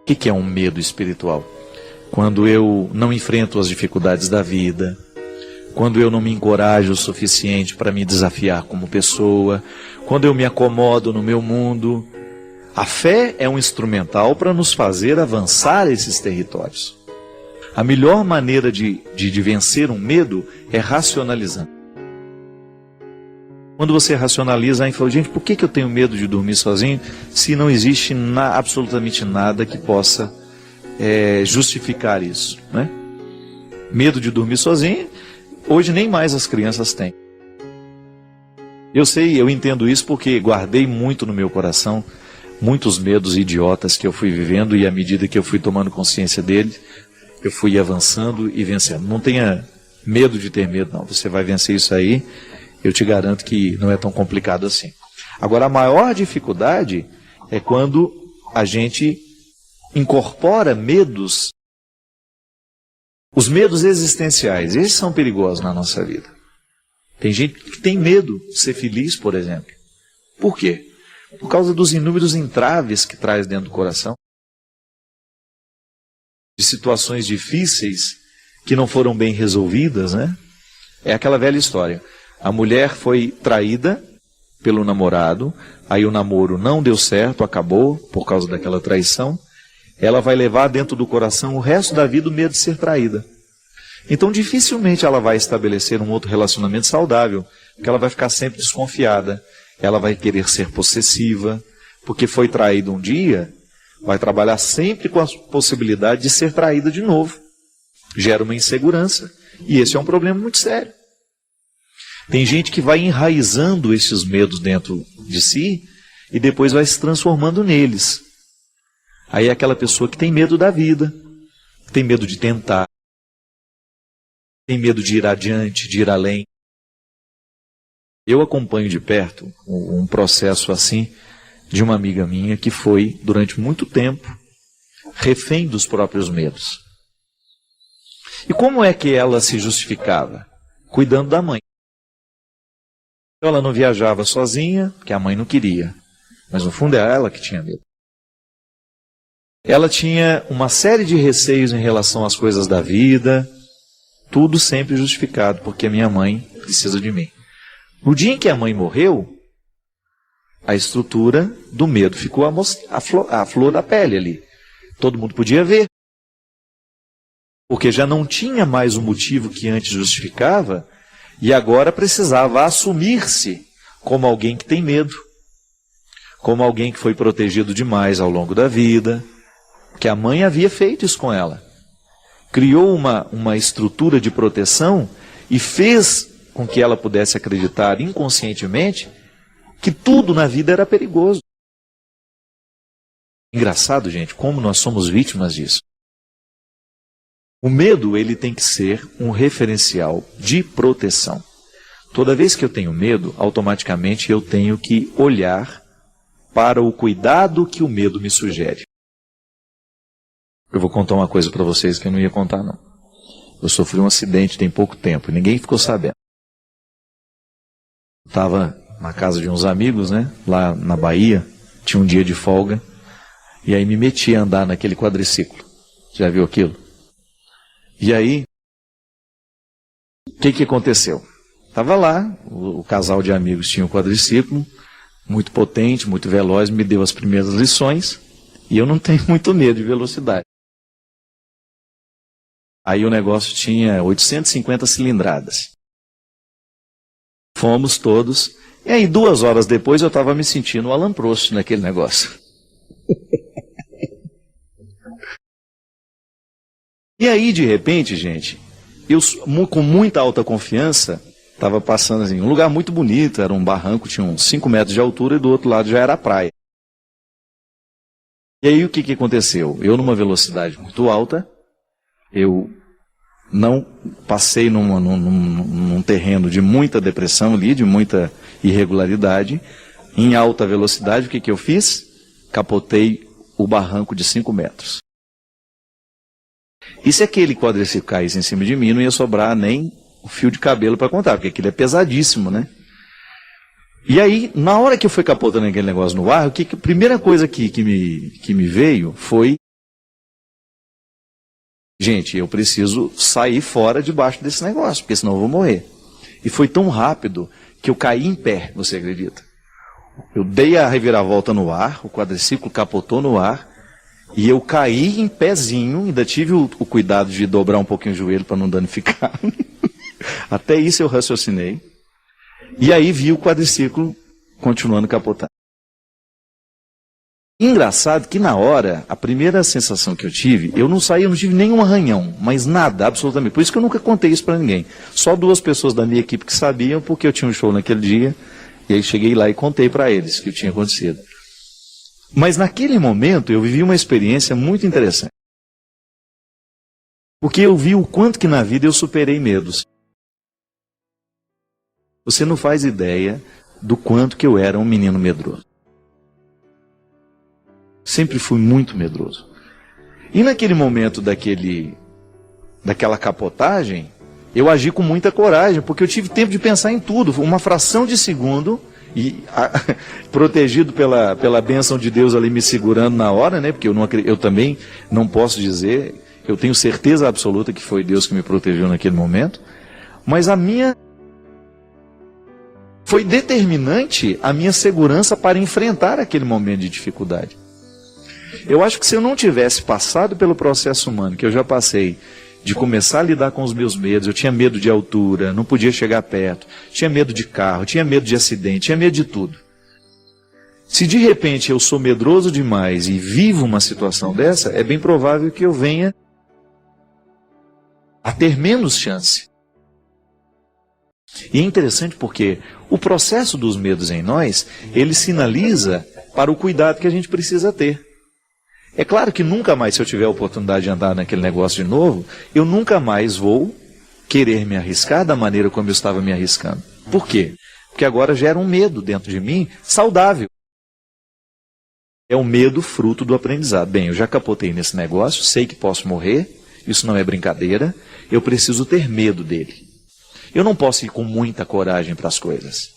O que é um medo espiritual? Quando eu não enfrento as dificuldades da vida, quando eu não me encorajo o suficiente para me desafiar como pessoa, quando eu me acomodo no meu mundo. A fé é um instrumental para nos fazer avançar esses territórios. A melhor maneira de vencer um medo é racionalizando. Quando você racionaliza, aí fala, gente, por que eu tenho medo de dormir sozinho se não existe absolutamente nada que possa justificar isso, né? Medo de dormir sozinho, hoje nem mais as crianças têm. Eu sei, eu entendo isso porque guardei muito no meu coração, muitos medos idiotas que eu fui vivendo e à medida que eu fui tomando consciência deles, eu fui avançando e vencendo. Não tenha medo de ter medo, não. Você vai vencer isso aí, eu te garanto que não é tão complicado assim. Agora, a maior dificuldade é quando a gente incorpora medos, os medos existenciais. Esses são perigosos na nossa vida. Tem gente que tem medo de ser feliz, por exemplo. Por quê? Por causa dos inúmeros entraves que traz dentro do coração. De situações difíceis que não foram bem resolvidas, né? É aquela velha história. A mulher foi traída pelo namorado, aí o namoro não deu certo, acabou por causa daquela traição. Ela vai levar dentro do coração o resto da vida o medo de ser traída. Então dificilmente ela vai estabelecer um outro relacionamento saudável, porque ela vai ficar sempre desconfiada, ela vai querer ser possessiva, porque foi traída um dia, vai trabalhar sempre com a possibilidade de ser traída de novo. Gera uma insegurança, e esse é um problema muito sério. Tem gente que vai enraizando esses medos dentro de si, e depois vai se transformando neles. Aí é aquela pessoa que tem medo da vida, tem medo de tentar, tem medo de ir adiante, de ir além. Eu acompanho de perto um processo assim de uma amiga minha que foi, durante muito tempo, refém dos próprios medos. E como é que ela se justificava? Cuidando da mãe. Ela não viajava sozinha, porque a mãe não queria. Mas no fundo era ela que tinha medo. Ela tinha uma série de receios em relação às coisas da vida, tudo sempre justificado, porque a minha mãe precisa de mim. No dia em que a mãe morreu, a estrutura do medo ficou a flor da pele ali. Todo mundo podia ver. Porque já não tinha mais o motivo que antes justificava, e agora precisava assumir-se como alguém que tem medo, como alguém que foi protegido demais ao longo da vida, que a mãe havia feito isso com ela. Criou uma estrutura de proteção e fez com que ela pudesse acreditar inconscientemente que tudo na vida era perigoso. Engraçado, gente, como nós somos vítimas disso. O medo, ele tem que ser um referencial de proteção. Toda vez que eu tenho medo, automaticamente eu tenho que olhar para o cuidado que o medo me sugere. Eu vou contar uma coisa para vocês que eu não ia contar, não. Eu sofri um acidente tem pouco tempo, ninguém ficou sabendo. Estava na casa de uns amigos, né, lá na Bahia, tinha um dia de folga, e aí me meti a andar naquele quadriciclo. Já viu aquilo? E aí, o que aconteceu? Estava lá, o casal de amigos tinha um quadriciclo, muito potente, muito veloz, me deu as primeiras lições, e eu não tenho muito medo de velocidade. Aí o negócio tinha 850 cilindradas. Fomos todos, e aí 2 horas depois eu estava me sentindo o Alan Prost naquele negócio. E aí, de repente, gente, eu com muita alta confiança, estava passando assim, um lugar muito bonito, era um barranco, tinha uns 5 metros de altura e do outro lado já era a praia. E aí o que aconteceu? Eu numa velocidade muito alta, eu não passei num terreno de muita depressão ali, de muita irregularidade, em alta velocidade, o que eu fiz? Capotei o barranco de 5 metros. E se aquele quadriciclo caísse em cima de mim, não ia sobrar nem o fio de cabelo para contar, porque aquilo é pesadíssimo, né? E aí, na hora que eu fui capotando aquele negócio no ar, a primeira coisa que me veio foi Gente, eu preciso sair fora debaixo desse negócio, porque senão eu vou morrer. E foi tão rápido que eu caí em pé, você acredita? Eu dei a reviravolta no ar, o quadriciclo capotou no ar, e eu caí em pezinho, ainda tive o cuidado de dobrar um pouquinho o joelho para não danificar. Até isso eu raciocinei. E aí vi o quadriciclo continuando capotando. Engraçado que na hora, a primeira sensação que eu tive, eu não tive nenhum arranhão, mas nada, absolutamente. Por isso que eu nunca contei isso para ninguém. Só 2 pessoas da minha equipe que sabiam, porque eu tinha um show naquele dia, e aí cheguei lá e contei para eles que tinha acontecido. Mas naquele momento eu vivi uma experiência muito interessante. Porque eu vi o quanto que na vida eu superei medos. Você não faz ideia do quanto que eu era um menino medroso. Sempre fui muito medroso. E naquele momento daquela capotagem, eu agi com muita coragem, porque eu tive tempo de pensar em tudo. Uma fração de segundo, e protegido pela bênção de Deus ali me segurando na hora, né? Porque eu também não posso dizer, eu tenho certeza absoluta que foi Deus que me protegeu naquele momento. Mas foi determinante a minha segurança para enfrentar aquele momento de dificuldade. Eu acho que se eu não tivesse passado pelo processo humano que eu já passei, de começar a lidar com os meus medos, eu tinha medo de altura, não podia chegar perto, tinha medo de carro, tinha medo de acidente, tinha medo de tudo. Se de repente eu sou medroso demais e vivo uma situação dessa, é bem provável que eu venha a ter menos chance. E é interessante porque o processo dos medos em nós, ele sinaliza para o cuidado que a gente precisa ter. É claro que nunca mais, se eu tiver a oportunidade de andar naquele negócio de novo, eu nunca mais vou querer me arriscar da maneira como eu estava me arriscando. Por quê? Porque agora gera um medo dentro de mim saudável. É um medo fruto do aprendizado. Bem, eu já capotei nesse negócio, sei que posso morrer, isso não é brincadeira, eu preciso ter medo dele. Eu não posso ir com muita coragem para as coisas.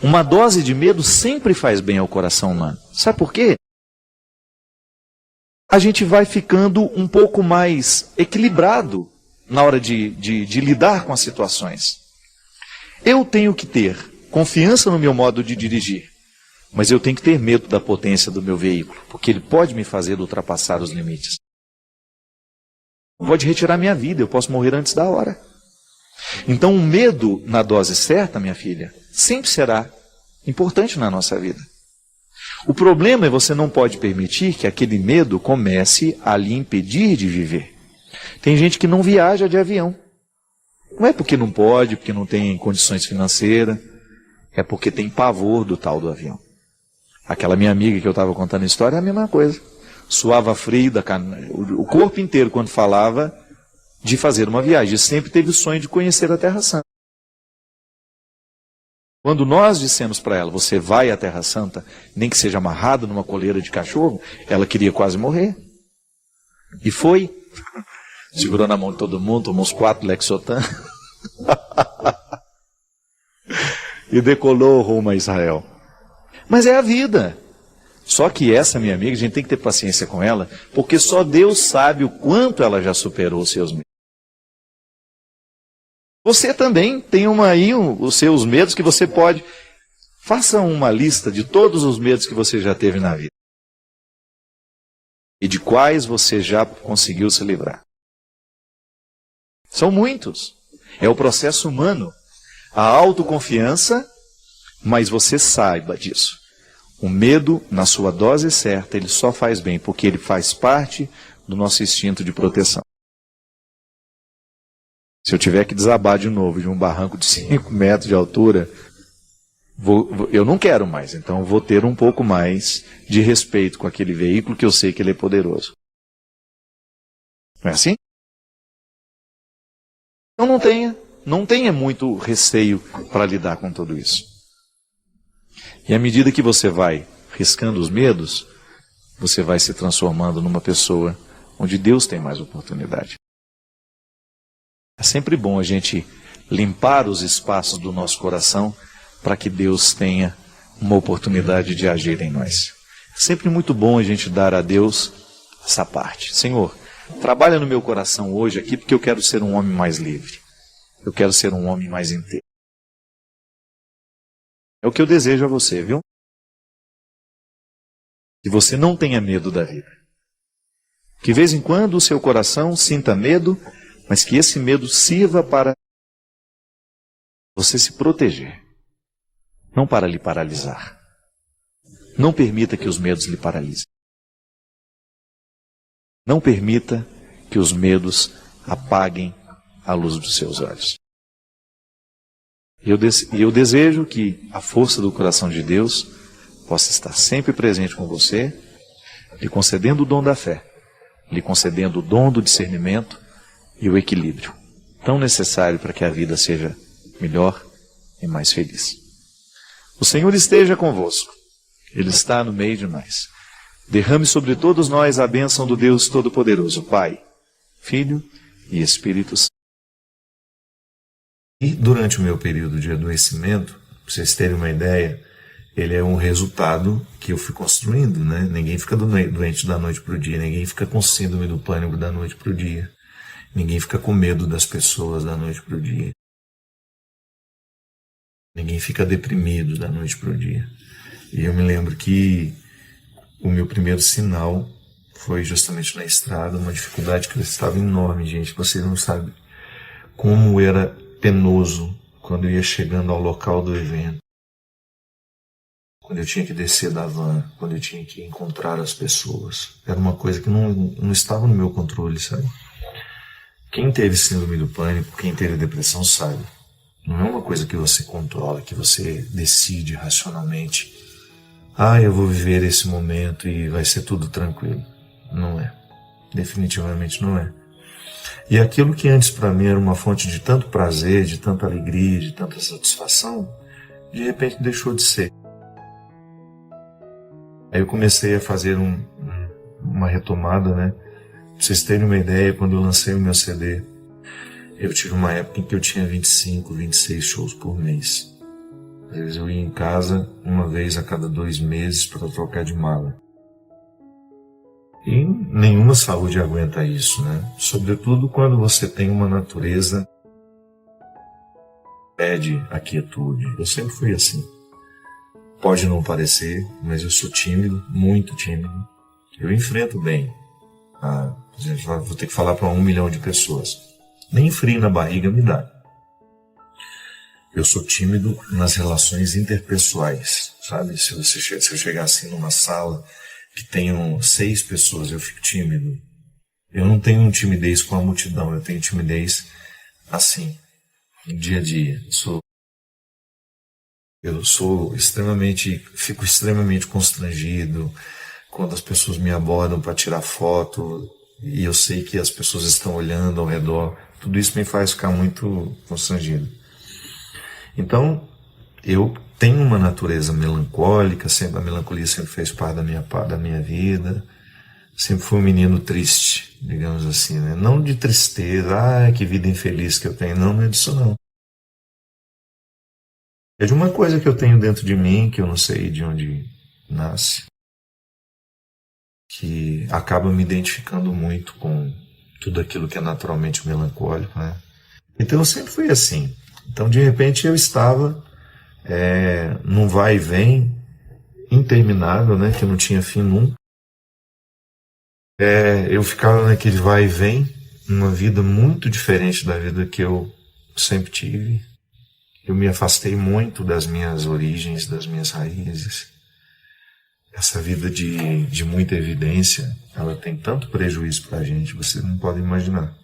Uma dose de medo sempre faz bem ao coração humano. Sabe por quê? A gente vai ficando um pouco mais equilibrado na hora de lidar com as situações. Eu tenho que ter confiança no meu modo de dirigir, mas eu tenho que ter medo da potência do meu veículo, porque ele pode me fazer ultrapassar os limites. Pode retirar minha vida, eu posso morrer antes da hora. Então o medo na dose certa, minha filha, sempre será importante na nossa vida. O problema é você não pode permitir que aquele medo comece a lhe impedir de viver. Tem gente que não viaja de avião. Não é porque não pode, porque não tem condições financeiras, é porque tem pavor do tal do avião. Aquela minha amiga que eu estava contando a história é a mesma coisa. Suava frio, o corpo inteiro quando falava de fazer uma viagem. Sempre teve o sonho de conhecer a Terra Santa. Quando nós dissemos para ela, você vai à Terra Santa, nem que seja amarrado numa coleira de cachorro, ela queria quase morrer. E foi. Segurou na mão de todo mundo, tomou uns 4 Lexotan. E decolou rumo a Israel. Mas é a vida. Só que essa minha amiga, a gente tem que ter paciência com ela, porque só Deus sabe o quanto ela já superou os seus medos. Você também tem os seus medos que você pode. Faça uma lista de todos os medos que você já teve na vida. E de quais você já conseguiu se livrar. São muitos. É o processo humano. A autoconfiança, mas você saiba disso. O medo, na sua dose certa, ele só faz bem, porque ele faz parte do nosso instinto de proteção. Se eu tiver que desabar de novo de um barranco de 5 metros de altura, eu não quero mais. Então eu vou ter um pouco mais de respeito com aquele veículo que eu sei que ele é poderoso. Não é assim? Então não tenha muito receio para lidar com tudo isso. E à medida que você vai riscando os medos, você vai se transformando numa pessoa onde Deus tem mais oportunidade. É sempre bom a gente limpar os espaços do nosso coração para que Deus tenha uma oportunidade de agir em nós. É sempre muito bom a gente dar a Deus essa parte. Senhor, trabalha no meu coração hoje aqui, porque eu quero ser um homem mais livre. Eu quero ser um homem mais inteiro. É o que eu desejo a você, viu? Que você não tenha medo da vida. Que de vez em quando o seu coração sinta medo, mas que esse medo sirva para você se proteger, não para lhe paralisar. Não permita que os medos lhe paralisem. Não permita que os medos apaguem a luz dos seus olhos. E eu desejo que a força do coração de Deus possa estar sempre presente com você, lhe concedendo o dom da fé, lhe concedendo o dom do discernimento e o equilíbrio, tão necessário para que a vida seja melhor e mais feliz. O Senhor esteja convosco. Ele está no meio de nós. Derrame sobre todos nós a bênção do Deus Todo-Poderoso, Pai, Filho e Espírito Santo. E durante o meu período de adoecimento, para vocês terem uma ideia, ele é um resultado que eu fui construindo, né? Ninguém fica doente da noite para o dia, ninguém fica com síndrome do pânico da noite para o dia, ninguém fica com medo das pessoas da noite para o dia, ninguém fica deprimido da noite para o dia. E eu me lembro que o meu primeiro sinal foi justamente na estrada, uma dificuldade que estava enorme, gente. Vocês não sabem como era penoso quando eu ia chegando ao local do evento, quando eu tinha que descer da van, quando eu tinha que encontrar as pessoas. Era uma coisa que não estava no meu controle, sabe? Quem teve síndrome do pânico, quem teve depressão sabe. Não é uma coisa que você controla, que você decide racionalmente. Eu vou viver esse momento e vai ser tudo tranquilo. Não é. Definitivamente não é. E aquilo que antes para mim era uma fonte de tanto prazer, de tanta alegria, de tanta satisfação, de repente deixou de ser. Aí eu comecei a fazer uma retomada, né? Pra vocês terem uma ideia, quando eu lancei o meu CD, eu tive uma época em que eu tinha 25, 26 shows por mês. Às vezes eu ia em casa uma vez a cada 2 meses para trocar de mala. E nenhuma saúde aguenta isso, né? Sobretudo quando você tem uma natureza que pede a quietude. Eu sempre fui assim. Pode não parecer, mas eu sou tímido, muito tímido. Eu enfrento bem. Por exemplo, vou ter que falar para 1 milhão de pessoas. Nem frio na barriga me dá. Eu sou tímido nas relações interpessoais, sabe? Se eu chegar assim numa sala que tenham 6 pessoas, eu fico tímido. Eu não tenho timidez com a multidão, eu tenho timidez assim, no dia a dia. Fico extremamente constrangido quando as pessoas me abordam para tirar foto e eu sei que as pessoas estão olhando ao redor. Tudo isso me faz ficar muito constrangido. Então, eu tenho uma natureza melancólica, a melancolia sempre fez parte da minha vida. Sempre fui um menino triste, digamos assim, né? Não de tristeza, que vida infeliz que eu tenho. Não é disso não. É de uma coisa que eu tenho dentro de mim, que eu não sei de onde nasce, que acaba me identificando muito com tudo aquilo que é naturalmente melancólico, né? Então eu sempre fui assim. Então de repente eu estava num vai e vem interminável, né? Que não tinha fim nunca. Eu ficava naquele vai e vem, uma vida muito diferente da vida que eu sempre tive. Eu me afastei muito das minhas origens, das minhas raízes. Essa vida de muita evidência, ela tem tanto prejuízo para a gente, vocês não podem imaginar.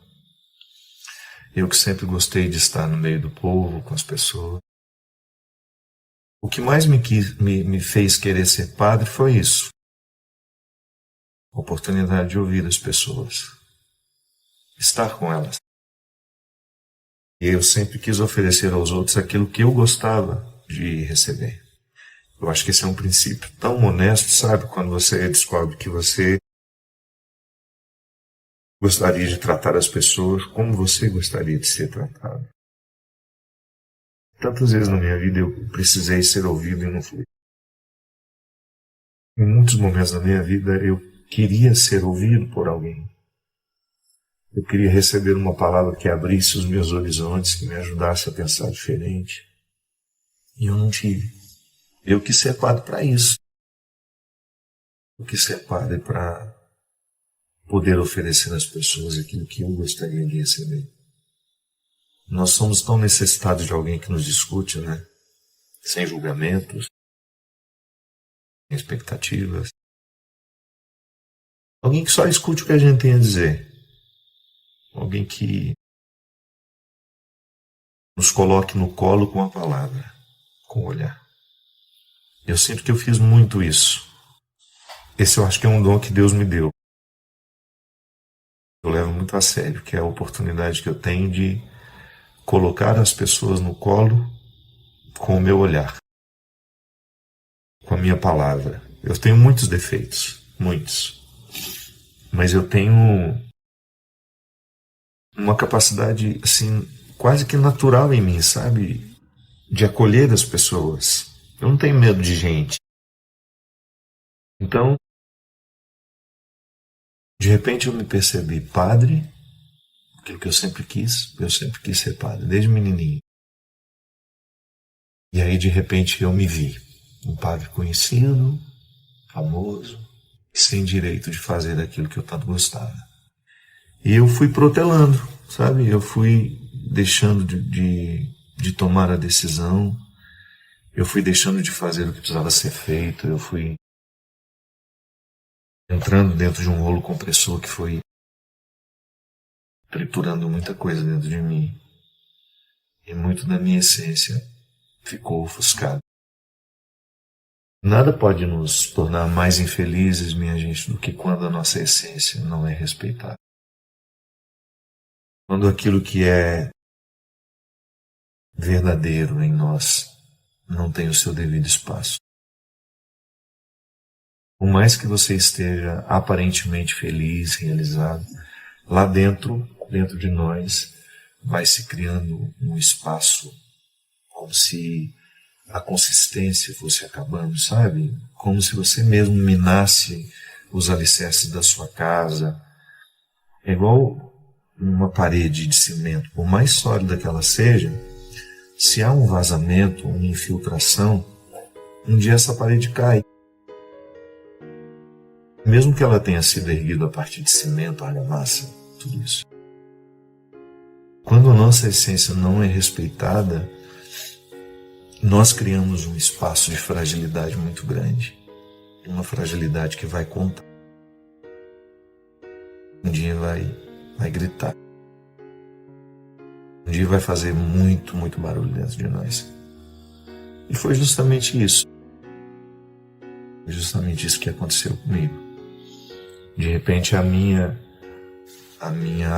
Eu que sempre gostei de estar no meio do povo, com as pessoas. O que mais me fez querer ser padre foi isso. A oportunidade de ouvir as pessoas. Estar com elas. E eu sempre quis oferecer aos outros aquilo que eu gostava de receber. Eu acho que esse é um princípio tão honesto, sabe? Quando você descobre que você gostaria de tratar as pessoas como você gostaria de ser tratado. Tantas vezes na minha vida eu precisei ser ouvido e não fui. Em muitos momentos da minha vida eu queria ser ouvido por alguém. Eu queria receber uma palavra que abrisse os meus horizontes, que me ajudasse a pensar diferente. E eu não tive. Eu quis ser padre para isso. Eu quis ser padre para poder oferecer às pessoas aquilo que eu gostaria de receber. Nós somos tão necessitados de alguém que nos escute, né? Sem julgamentos, sem expectativas. Alguém que só escute o que a gente tem a dizer. Alguém que nos coloque no colo com a palavra, com o olhar. Eu sinto que eu fiz muito isso. Esse eu acho que é um dom que Deus me deu. Eu levo muito a sério, que é a oportunidade que eu tenho de colocar as pessoas no colo com o meu olhar, com a minha palavra. Eu tenho muitos defeitos, muitos. Mas eu tenho uma capacidade, assim, quase que natural em mim, sabe? De acolher as pessoas. Eu não tenho medo de gente. Então, de repente eu me percebi padre, aquilo que eu sempre quis ser padre, desde menininho. E aí, de repente, eu me vi um padre conhecido, famoso, sem direito de fazer aquilo que eu tanto gostava. E eu fui protelando, sabe? Eu fui deixando de tomar a decisão, eu fui deixando de fazer o que precisava ser feito, eu fui entrando dentro de um rolo compressor que foi triturando muita coisa dentro de mim. E muito da minha essência ficou ofuscado. Nada pode nos tornar mais infelizes, minha gente, do que quando a nossa essência não é respeitada. Quando aquilo que é verdadeiro em nós não tem o seu devido espaço. Por mais que você esteja aparentemente feliz, realizado, lá dentro de nós, vai se criando um espaço como se a consistência fosse acabando, sabe? Como se você mesmo minasse os alicerces da sua casa. É igual uma parede de cimento, por mais sólida que ela seja, se há um vazamento, uma infiltração, um dia essa parede cai. Mesmo que ela tenha sido erguida a partir de cimento, argamassa, tudo isso. Quando a nossa essência não é respeitada, nós criamos um espaço de fragilidade muito grande. Uma fragilidade que vai contar. Um dia vai gritar. Um dia vai fazer muito, muito barulho dentro de nós. E foi justamente isso. Foi justamente isso que aconteceu comigo. De repente a minha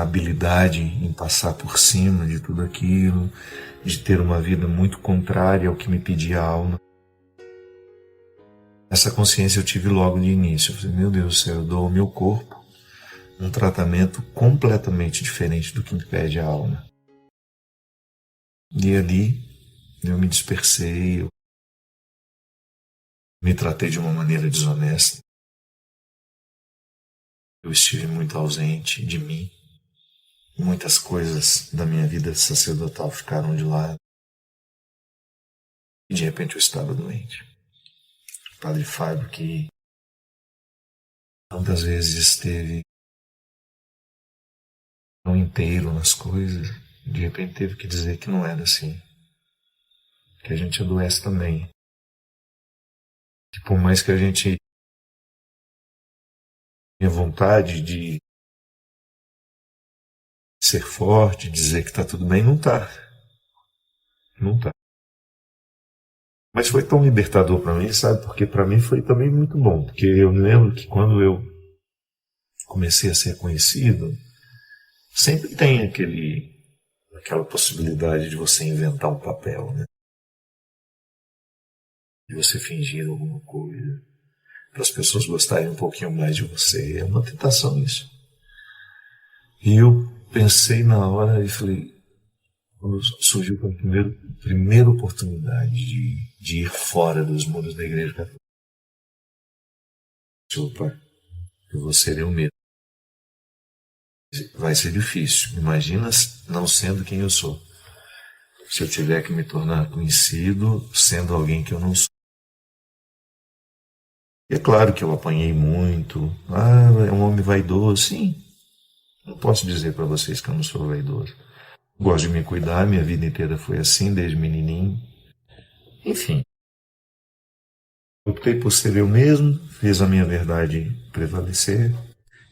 habilidade em passar por cima de tudo aquilo, de ter uma vida muito contrária ao que me pedia a alma. Essa consciência eu tive logo de início. Eu falei, meu Deus do céu, eu dou ao meu corpo um tratamento completamente diferente do que me pede a alma. E ali eu me dispersei, eu me tratei de uma maneira desonesta. Eu estive muito ausente de mim. Muitas coisas da minha vida sacerdotal ficaram de lado. E de repente eu estava doente. O Padre Fábio, que tantas vezes esteve tão inteiro nas coisas, de repente teve que dizer que não era assim. Que a gente adoece também. Que por mais que a gente tenha vontade de ser forte, dizer que está tudo bem, não está. Não está. Mas foi tão libertador para mim, sabe? Porque para mim foi também muito bom. Porque eu me lembro que quando eu comecei a ser conhecido, sempre tem aquela possibilidade de você inventar um papel, né? De você fingir alguma coisa, para as pessoas gostarem um pouquinho mais de você. É uma tentação isso. E eu pensei na hora e falei, quando surgiu a primeira oportunidade de ir fora dos muros da igreja católica. Opa, eu vou ser eu mesmo. Vai ser difícil. Imagina não sendo quem eu sou. Se eu tiver que me tornar conhecido sendo alguém que eu não sou. E é claro que eu apanhei muito. Ah, é um homem vaidoso. Sim. Não posso dizer para vocês que eu não sou vaidoso. Gosto de me cuidar, minha vida inteira foi assim, desde menininho. Enfim. Optei por ser eu mesmo, fiz a minha verdade prevalecer.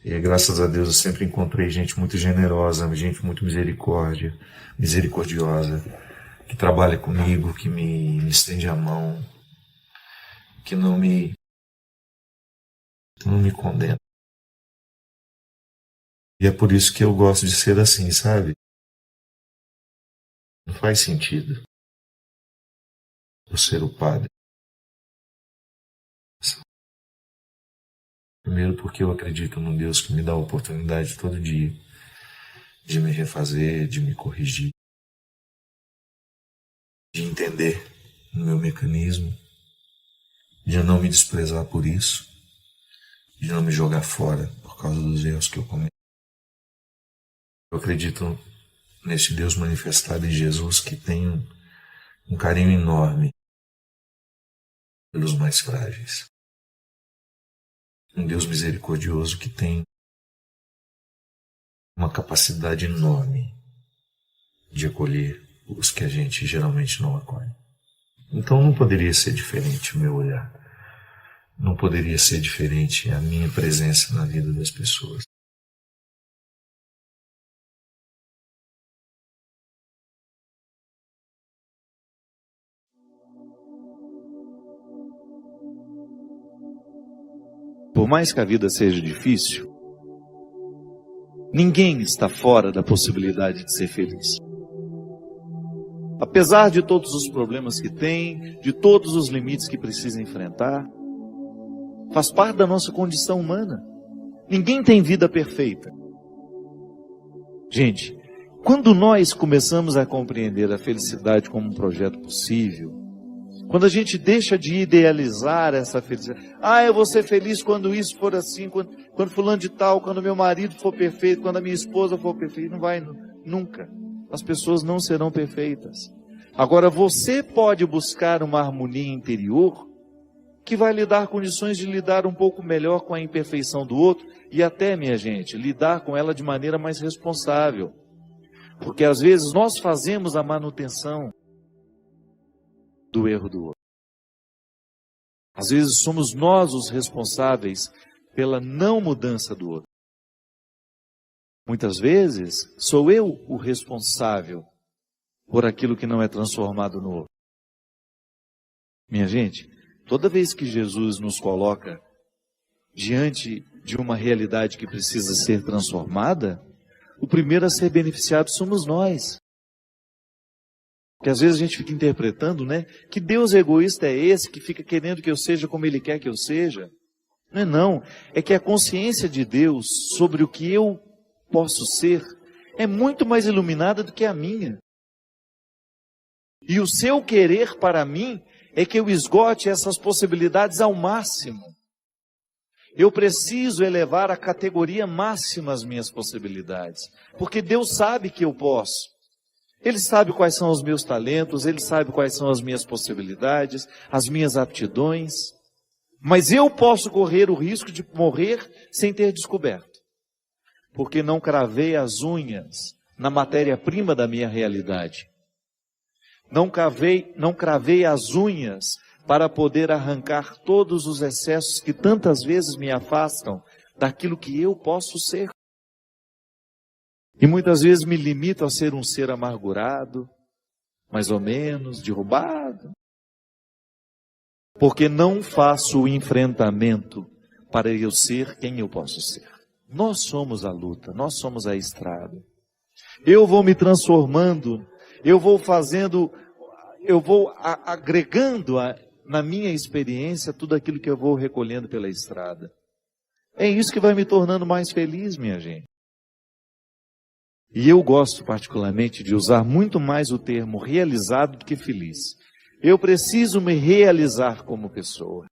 E graças a Deus eu sempre encontrei gente muito generosa, gente muito misericordiosa, que trabalha comigo, que me estende a mão, que não me condena. E é por isso que eu gosto de ser assim, sabe? Não faz sentido eu ser o padre. Primeiro porque eu acredito num Deus que me dá a oportunidade todo dia de me refazer, de me corrigir, de entender o meu mecanismo, de não me desprezar por isso, de não me jogar fora por causa dos erros que eu cometo. Eu acredito nesse Deus manifestado em Jesus que tem um carinho enorme pelos mais frágeis. Um Deus misericordioso que tem uma capacidade enorme de acolher os que a gente geralmente não acolhe. Então não poderia ser diferente o meu olhar. Não poderia ser diferente a minha presença na vida das pessoas. Por mais que a vida seja difícil, ninguém está fora da possibilidade de ser feliz. Apesar de todos os problemas que tem, de todos os limites que precisa enfrentar, faz parte da nossa condição humana. Ninguém tem vida perfeita. Gente, quando nós começamos a compreender a felicidade como um projeto possível, quando a gente deixa de idealizar essa felicidade, eu vou ser feliz quando isso for assim, quando fulano de tal, quando meu marido for perfeito, quando a minha esposa for perfeita, não vai nunca. As pessoas não serão perfeitas. Agora você pode buscar uma harmonia interior que vai lhe dar condições de lidar um pouco melhor com a imperfeição do outro e até, minha gente, lidar com ela de maneira mais responsável. Porque às vezes nós fazemos a manutenção do erro do outro. Às vezes somos nós os responsáveis pela não mudança do outro. Muitas vezes sou eu o responsável por aquilo que não é transformado no outro. Minha gente, toda vez que Jesus nos coloca diante de uma realidade que precisa ser transformada, o primeiro a ser beneficiado somos nós. Porque às vezes a gente fica interpretando, que Deus egoísta é esse que fica querendo que eu seja como Ele quer que eu seja. Não. É que a consciência de Deus sobre o que eu posso ser é muito mais iluminada do que a minha. E o seu querer para mim é que eu esgote essas possibilidades ao máximo. Eu preciso elevar à categoria máxima as minhas possibilidades. Porque Deus sabe que eu posso. Ele sabe quais são os meus talentos, Ele sabe quais são as minhas possibilidades, as minhas aptidões. Mas eu posso correr o risco de morrer sem ter descoberto. Porque não cravei as unhas na matéria-prima da minha realidade. Não cravei as unhas para poder arrancar todos os excessos que tantas vezes me afastam daquilo que eu posso ser. E muitas vezes me limito a ser um ser amargurado, mais ou menos, derrubado. Porque não faço o enfrentamento para eu ser quem eu posso ser. Nós somos a luta, nós somos a estrada. Eu vou me transformando, eu vou agregando na minha experiência tudo aquilo que eu vou recolhendo pela estrada. É isso que vai me tornando mais feliz, minha gente. E eu gosto particularmente de usar muito mais o termo realizado do que feliz. Eu preciso me realizar como pessoa.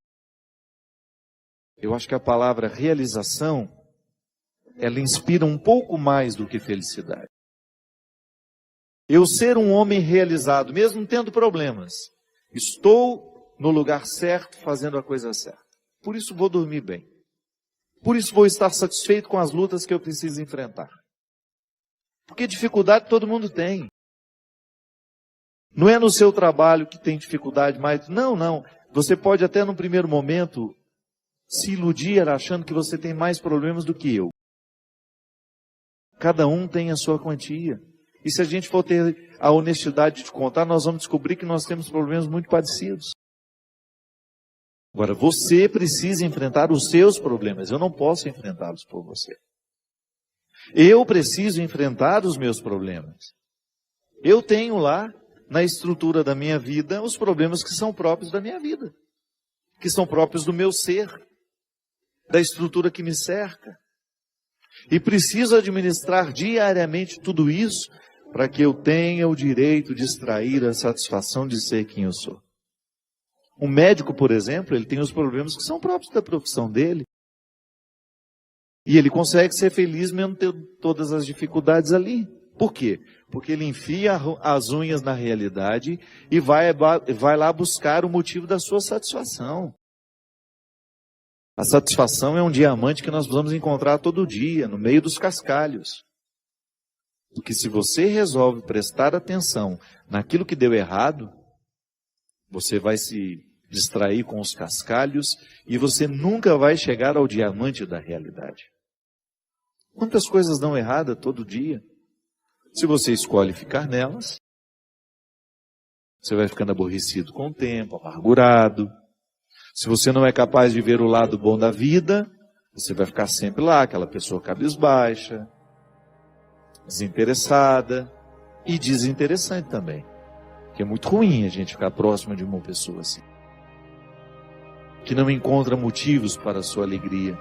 Eu acho que a palavra realização ela inspira um pouco mais do que felicidade. Eu ser um homem realizado, mesmo tendo problemas, estou no lugar certo, fazendo a coisa certa. Por isso vou dormir bem. Por isso vou estar satisfeito com as lutas que eu preciso enfrentar. Porque dificuldade todo mundo tem. Não é no seu trabalho que tem dificuldade mais. Não. Você pode até no primeiro momento se iludir achando que você tem mais problemas do que eu. Cada um tem a sua quantia. E se a gente for ter a honestidade de contar, nós vamos descobrir que nós temos problemas muito parecidos. Agora, você precisa enfrentar os seus problemas. Eu não posso enfrentá-los por você. Eu preciso enfrentar os meus problemas. Eu tenho lá, na estrutura da minha vida, os problemas que são próprios da minha vida. Que são próprios do meu ser. Da estrutura que me cerca. E preciso administrar diariamente tudo isso para que eu tenha o direito de extrair a satisfação de ser quem eu sou. Um médico, por exemplo, ele tem os problemas que são próprios da profissão dele. E ele consegue ser feliz mesmo tendo todas as dificuldades ali. Por quê? Porque ele enfia as unhas na realidade e vai lá buscar o motivo da sua satisfação. A satisfação é um diamante que nós vamos encontrar todo dia, no meio dos cascalhos. Porque se você resolve prestar atenção naquilo que deu errado, você vai se distrair com os cascalhos e você nunca vai chegar ao diamante da realidade. Quantas coisas dão errada todo dia? Se você escolhe ficar nelas, você vai ficando aborrecido com o tempo, amargurado. Se você não é capaz de ver o lado bom da vida, você vai ficar sempre lá, aquela pessoa cabisbaixa, desinteressada e desinteressante também. Porque é muito ruim a gente ficar próximo de uma pessoa assim, que não encontra motivos para a sua alegria,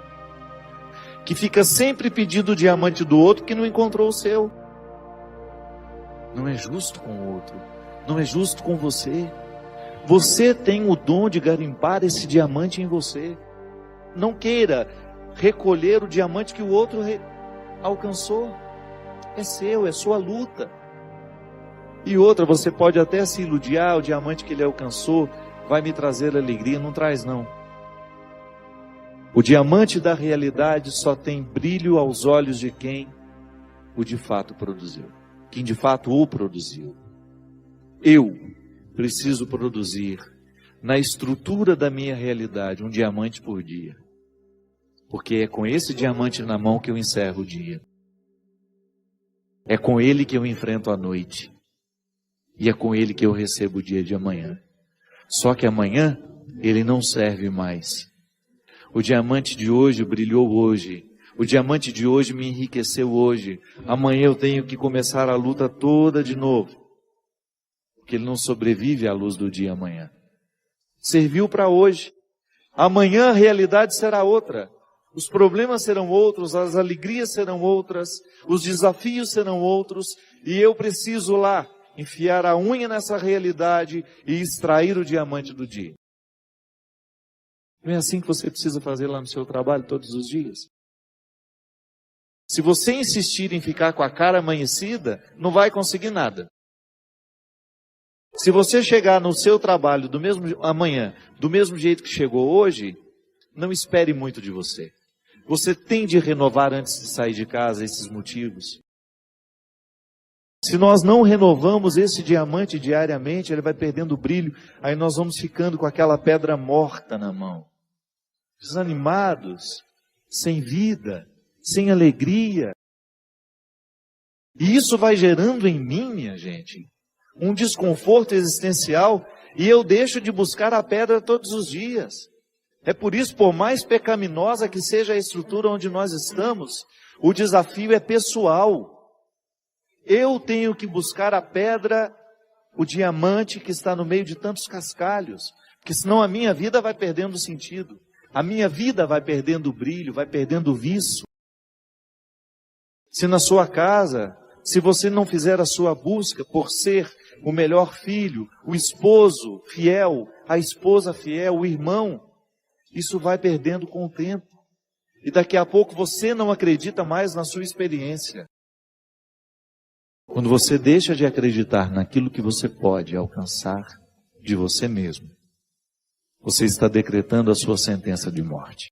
que fica sempre pedindo o diamante do outro que não encontrou o seu. Não é justo com o outro, não é justo com você. Você tem o dom de garimpar esse diamante em você. Não queira recolher o diamante que o outro alcançou. É seu, é sua luta. E outra, você pode até se iludir, o diamante que ele alcançou vai me trazer alegria. Não traz, não. O diamante da realidade só tem brilho aos olhos de quem o de fato produziu. Quem de fato o produziu. Eu preciso produzir na estrutura da minha realidade um diamante por dia. Porque é com esse diamante na mão que eu encerro o dia. É com ele que eu enfrento a noite. E é com ele que eu recebo o dia de amanhã. Só que amanhã ele não serve mais. O diamante de hoje brilhou hoje. O diamante de hoje me enriqueceu hoje. Amanhã eu tenho que começar a luta toda de novo. Porque ele não sobrevive à luz do dia amanhã. Serviu para hoje. Amanhã a realidade será outra. Os problemas serão outros, as alegrias serão outras, os desafios serão outros. E eu preciso lá enfiar a unha nessa realidade e extrair o diamante do dia. Não é assim que você precisa fazer lá no seu trabalho todos os dias? Se você insistir em ficar com a cara amanhecida, não vai conseguir nada. Se você chegar no seu trabalho amanhã, do mesmo jeito que chegou hoje, não espere muito de você. Você tem de renovar antes de sair de casa esses motivos. Se nós não renovamos esse diamante diariamente, ele vai perdendo o brilho, aí nós vamos ficando com aquela pedra morta na mão. Desanimados, sem vida, sem alegria. E isso vai gerando em mim, minha gente, um desconforto existencial, e eu deixo de buscar a pedra todos os dias. É por isso, por mais pecaminosa que seja a estrutura onde nós estamos, o desafio é pessoal. Eu tenho que buscar a pedra, o diamante que está no meio de tantos cascalhos, porque senão a minha vida vai perdendo sentido. A minha vida vai perdendo o brilho, vai perdendo o viço. Se na sua casa, se você não fizer a sua busca por ser o melhor filho, o esposo fiel, a esposa fiel, o irmão, isso vai perdendo com o tempo. E daqui a pouco você não acredita mais na sua experiência. Quando você deixa de acreditar naquilo que você pode alcançar de você mesmo, você está decretando a sua sentença de morte.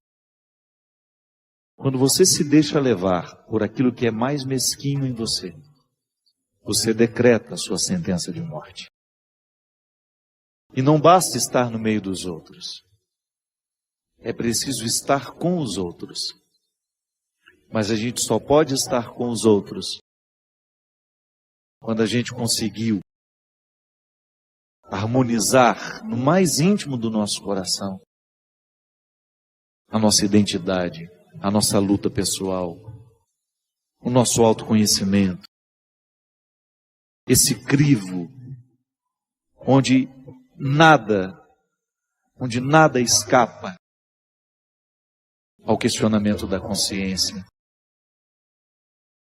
Quando você se deixa levar por aquilo que é mais mesquinho em você, você decreta a sua sentença de morte. E não basta estar no meio dos outros. É preciso estar com os outros. Mas a gente só pode estar com os outros quando a gente conseguiu harmonizar no mais íntimo do nosso coração a nossa identidade, a nossa luta pessoal, o nosso autoconhecimento, esse crivo onde nada escapa ao questionamento da consciência.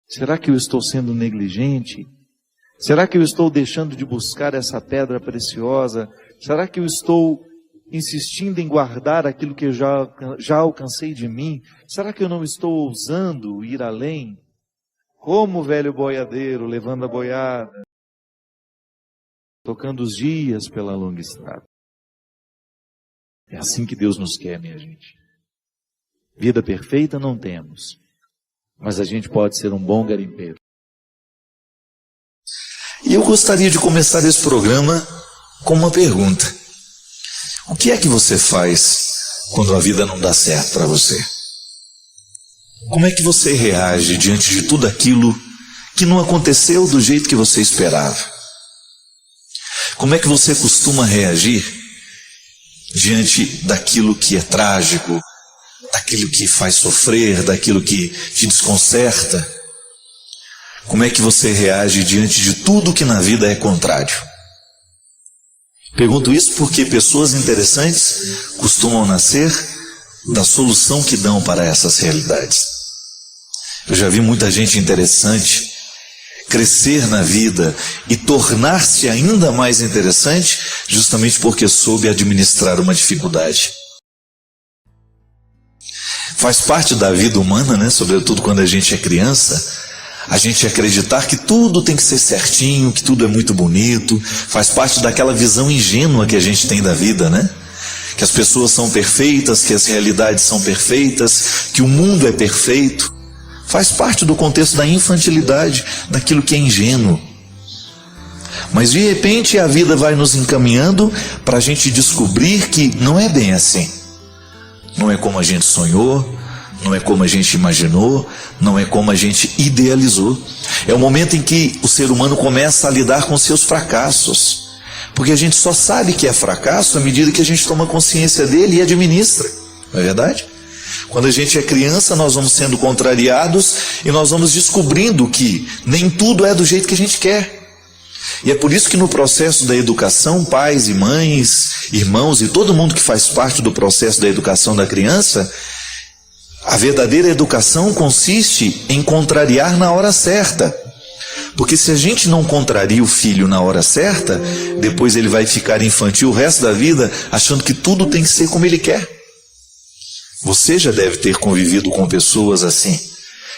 Será que eu estou sendo negligente? Será que eu estou deixando de buscar essa pedra preciosa? Será que eu estou insistindo em guardar aquilo que eu já alcancei de mim? Será que eu não estou ousando ir além? Como o velho boiadeiro levando a boiada, tocando os dias pela longa estrada. É assim que Deus nos quer, minha gente. Vida perfeita não temos, mas a gente pode ser um bom garimpeiro. E eu gostaria de começar esse programa com uma pergunta. O que é que você faz quando a vida não dá certo para você? Como é que você reage diante de tudo aquilo que não aconteceu do jeito que você esperava? Como é que você costuma reagir diante daquilo que é trágico, daquilo que faz sofrer, daquilo que te desconcerta? Como é que você reage diante de tudo que na vida é contrário? Pergunto isso porque pessoas interessantes costumam nascer da solução que dão para essas realidades. Eu já vi muita gente interessante crescer na vida e tornar-se ainda mais interessante justamente porque soube administrar uma dificuldade. Faz parte da vida humana, né? Sobretudo quando a gente é criança, a gente acreditar que tudo tem que ser certinho, que tudo é muito bonito. Faz parte daquela visão ingênua que a gente tem da vida, né? Que as pessoas são perfeitas, que as realidades são perfeitas, que o mundo é perfeito. Faz parte do contexto da infantilidade, daquilo que é ingênuo. Mas de repente a vida vai nos encaminhando para a gente descobrir que não é bem assim. Não é como a gente sonhou, não é como a gente imaginou, não é como a gente idealizou. É o momento em que o ser humano começa a lidar com seus fracassos. Porque a gente só sabe que é fracasso à medida que a gente toma consciência dele e administra. Não é verdade? Quando a gente é criança, nós vamos sendo contrariados e nós vamos descobrindo que nem tudo é do jeito que a gente quer. E é por isso que no processo da educação, pais e mães, irmãos e todo mundo que faz parte do processo da educação da criança, a verdadeira educação consiste em contrariar na hora certa. Porque se a gente não contraria o filho na hora certa, depois ele vai ficar infantil o resto da vida, achando que tudo tem que ser como ele quer. Você já deve ter convivido com pessoas assim,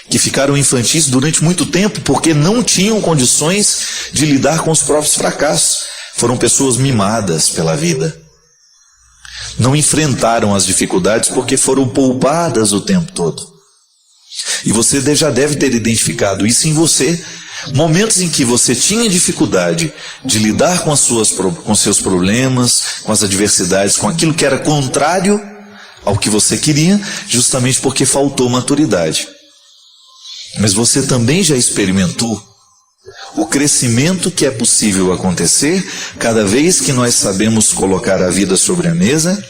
que ficaram infantis durante muito tempo porque não tinham condições de lidar com os próprios fracassos. Foram pessoas mimadas pela vida. Não enfrentaram as dificuldades porque foram poupadas o tempo todo. E você já deve ter identificado isso em você. Momentos em que você tinha dificuldade de lidar com seus problemas, com as adversidades, com aquilo que era contrário ao que você queria, justamente porque faltou maturidade. Mas você também já experimentou o crescimento que é possível acontecer cada vez que nós sabemos colocar a vida sobre a mesa,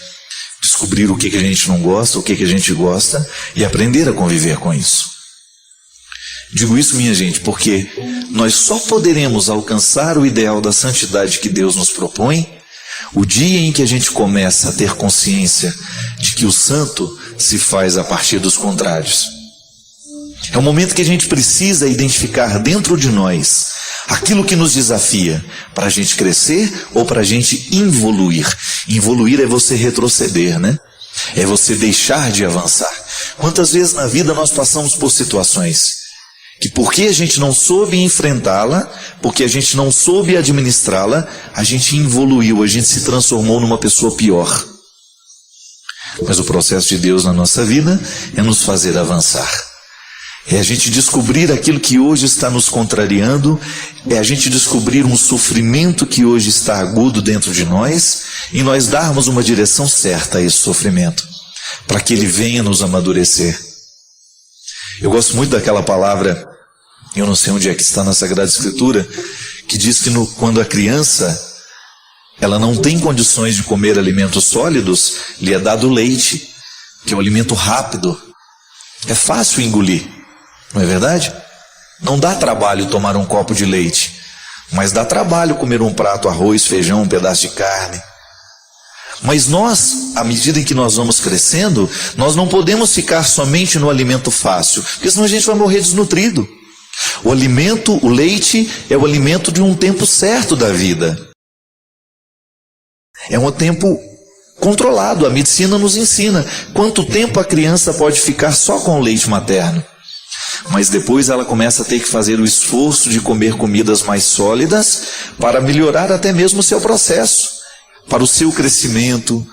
descobrir o que a gente não gosta, o que a gente gosta e aprender a conviver com isso. Digo isso, minha gente, porque nós só poderemos alcançar o ideal da santidade que Deus nos propõe o dia em que a gente começa a ter consciência de que o santo se faz a partir dos contrários. É o momento que a gente precisa identificar dentro de nós aquilo que nos desafia para a gente crescer ou para a gente involuir. Involuir é você retroceder, né? É você deixar de avançar. Quantas vezes na vida nós passamos por situações que, porque a gente não soube enfrentá-la, porque a gente não soube administrá-la, a gente evoluiu, a gente se transformou numa pessoa pior. Mas o processo de Deus na nossa vida é nos fazer avançar. É a gente descobrir aquilo que hoje está nos contrariando, é a gente descobrir um sofrimento que hoje está agudo dentro de nós, e nós darmos uma direção certa a esse sofrimento, para que ele venha nos amadurecer. Eu gosto muito daquela palavra, eu não sei onde é que está na Sagrada Escritura, que diz que quando a criança ela não tem condições de comer alimentos sólidos, lhe é dado leite, que é um alimento rápido. É fácil engolir, não é verdade? Não dá trabalho tomar um copo de leite, mas dá trabalho comer um prato, arroz, feijão, um pedaço de carne. Mas nós, à medida em que nós vamos crescendo, nós não podemos ficar somente no alimento fácil, porque senão a gente vai morrer desnutrido. O alimento, o leite, é o alimento de um tempo certo da vida. É um tempo controlado, a medicina nos ensina quanto tempo a criança pode ficar só com o leite materno. Mas depois ela começa a ter que fazer o esforço de comer comidas mais sólidas para melhorar até mesmo o seu processo, para o seu crescimento,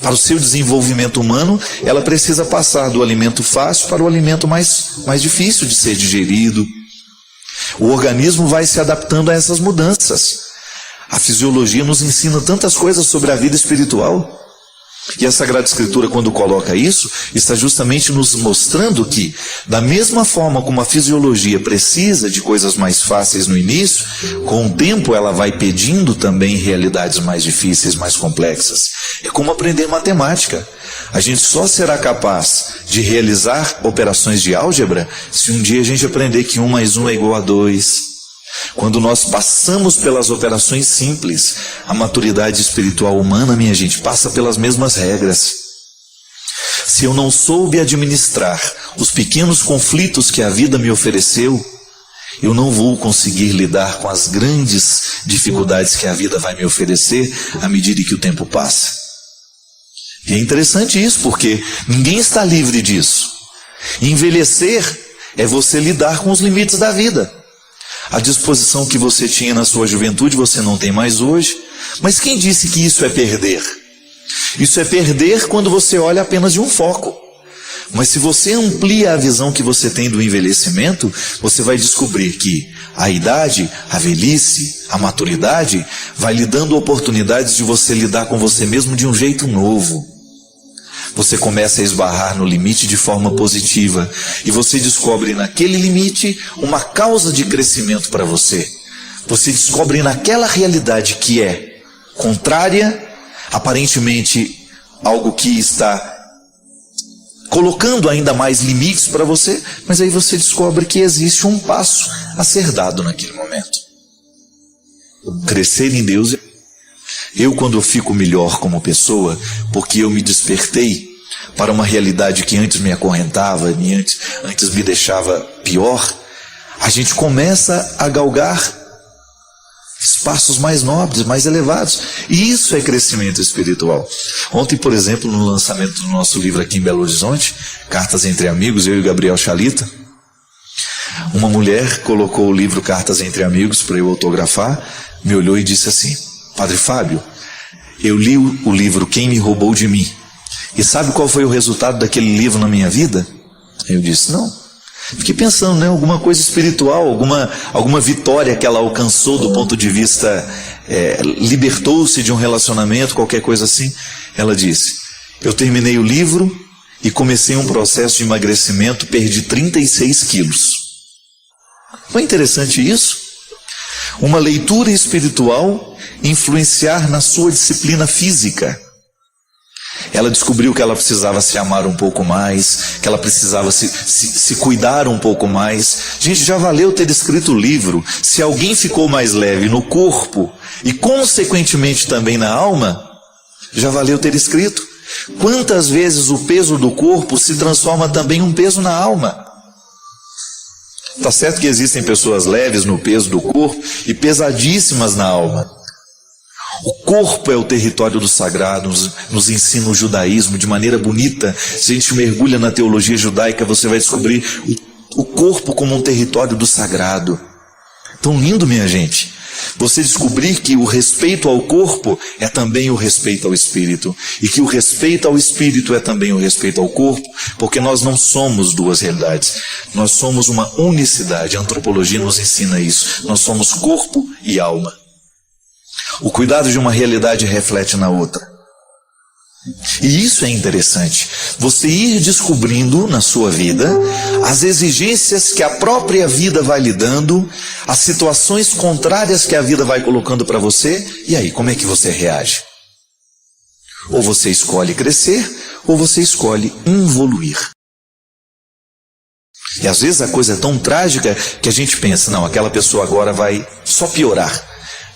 para o seu desenvolvimento humano. Ela precisa passar do alimento fácil para o alimento mais difícil de ser digerido. O organismo vai se adaptando a essas mudanças. A fisiologia nos ensina tantas coisas sobre a vida espiritual. E a Sagrada Escritura, quando coloca isso, está justamente nos mostrando que, da mesma forma como a fisiologia precisa de coisas mais fáceis no início, com o tempo ela vai pedindo também realidades mais difíceis, mais complexas. É como aprender matemática. A gente só será capaz de realizar operações de álgebra se um dia a gente aprender que 1 mais 1 é igual a 2. Quando nós passamos pelas operações simples, a maturidade espiritual humana, minha gente, passa pelas mesmas regras. Se eu não soube administrar os pequenos conflitos que a vida me ofereceu, eu não vou conseguir lidar com as grandes dificuldades que a vida vai me oferecer à medida que o tempo passa. E é interessante isso, porque ninguém está livre disso. Envelhecer é você lidar com os limites da vida. A disposição que você tinha na sua juventude, você não tem mais hoje. Mas quem disse que isso é perder? Isso é perder quando você olha apenas de um foco. Mas se você amplia a visão que você tem do envelhecimento, você vai descobrir que a idade, a velhice, a maturidade, vai lhe dando oportunidades de você lidar com você mesmo de um jeito novo. Você começa a esbarrar no limite de forma positiva e você descobre naquele limite uma causa de crescimento para você. Você descobre naquela realidade que é contrária, aparentemente algo que está colocando ainda mais limites para você, mas aí você descobre que existe um passo a ser dado naquele momento. Crescer em Deus. Eu, quando eu fico melhor como pessoa, porque eu me despertei para uma realidade que antes me acorrentava, antes me deixava pior, a gente começa a galgar espaços mais nobres, mais elevados. E isso é crescimento espiritual. Ontem, por exemplo, no lançamento do nosso livro aqui em Belo Horizonte, Cartas entre Amigos, eu e Gabriel Chalita, uma mulher colocou o livro Cartas entre Amigos para eu autografar, me olhou e disse assim: Padre Fábio, eu li o livro Quem Me Roubou de Mim, e sabe qual foi o resultado daquele livro na minha vida? Eu disse: não. Fiquei pensando, né, alguma coisa espiritual, alguma vitória que ela alcançou do ponto de vista, libertou-se de um relacionamento, qualquer coisa assim. Ela disse: eu terminei o livro e comecei um processo de emagrecimento, perdi 36 quilos. Foi interessante isso? Uma leitura espiritual influenciar na sua disciplina física. Ela descobriu que ela precisava se amar um pouco mais, que ela precisava se cuidar um pouco mais. Gente, já valeu ter escrito o livro. Se alguém ficou mais leve no corpo e consequentemente também na alma, já valeu ter escrito. Quantas vezes o peso do corpo se transforma também em um peso na alma? Está certo que existem pessoas leves no peso do corpo e pesadíssimas na alma. O corpo é o território do sagrado, nos ensina o judaísmo de maneira bonita. Se a gente mergulha na teologia judaica, você vai descobrir o corpo como um território do sagrado. Tão lindo, minha gente. Você descobrir que o respeito ao corpo é também o respeito ao espírito, e que o respeito ao espírito é também o respeito ao corpo, porque nós não somos duas realidades, nós somos uma unicidade. A antropologia nos ensina isso. Nós somos corpo e alma. O cuidado de uma realidade reflete na outra. E isso é interessante, você ir descobrindo na sua vida as exigências que a própria vida vai lhe dando, as situações contrárias que a vida vai colocando para você, e aí, como é que você reage? Ou você escolhe crescer, ou você escolhe involuir. E às vezes a coisa é tão trágica que a gente pensa, não, aquela pessoa agora vai só piorar,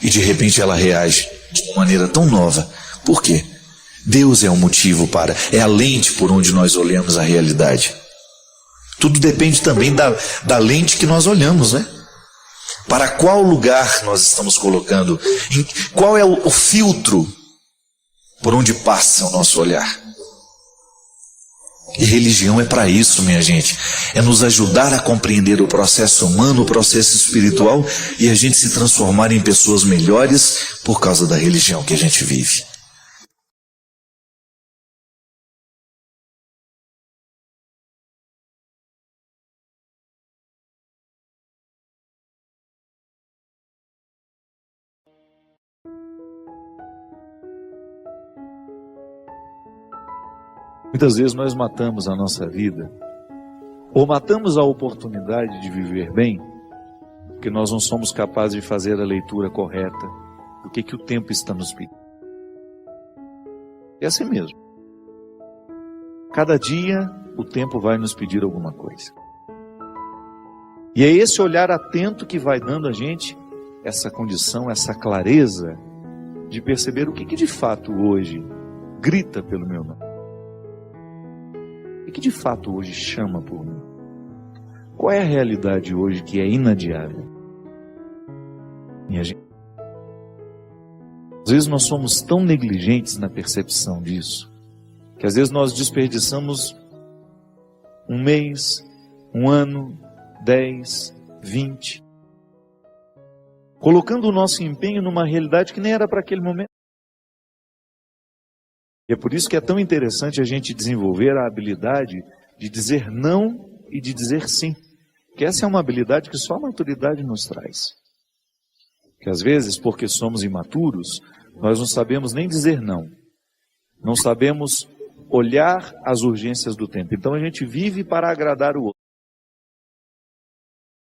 e de repente ela reage de uma maneira tão nova. Por quê? Deus é o motivo é a lente por onde nós olhamos a realidade. Tudo depende também da lente que nós olhamos, né? Para qual lugar nós estamos colocando? Qual é o filtro por onde passa o nosso olhar? E religião é para isso, minha gente. É nos ajudar a compreender o processo humano, o processo espiritual, e a gente se transformar em pessoas melhores por causa da religião que a gente vive. Muitas vezes nós matamos a nossa vida, ou matamos a oportunidade de viver bem, porque nós não somos capazes de fazer a leitura correta do que o tempo está nos pedindo. É assim mesmo. Cada dia o tempo vai nos pedir alguma coisa. E é esse olhar atento que vai dando a gente essa condição, essa clareza de perceber o que de fato hoje grita pelo meu nome. O que de fato hoje chama por mim? Qual é a realidade hoje que é inadiável? Minha gente, às vezes nós somos tão negligentes na percepção disso, que às vezes nós desperdiçamos um mês, um ano, 10, 20, colocando o nosso empenho numa realidade que nem era para aquele momento. E é por isso que é tão interessante a gente desenvolver a habilidade de dizer não e de dizer sim. Que essa é uma habilidade que só a maturidade nos traz. Que às vezes, porque somos imaturos, nós não sabemos nem dizer não. Não sabemos olhar as urgências do tempo. Então a gente vive para agradar o outro.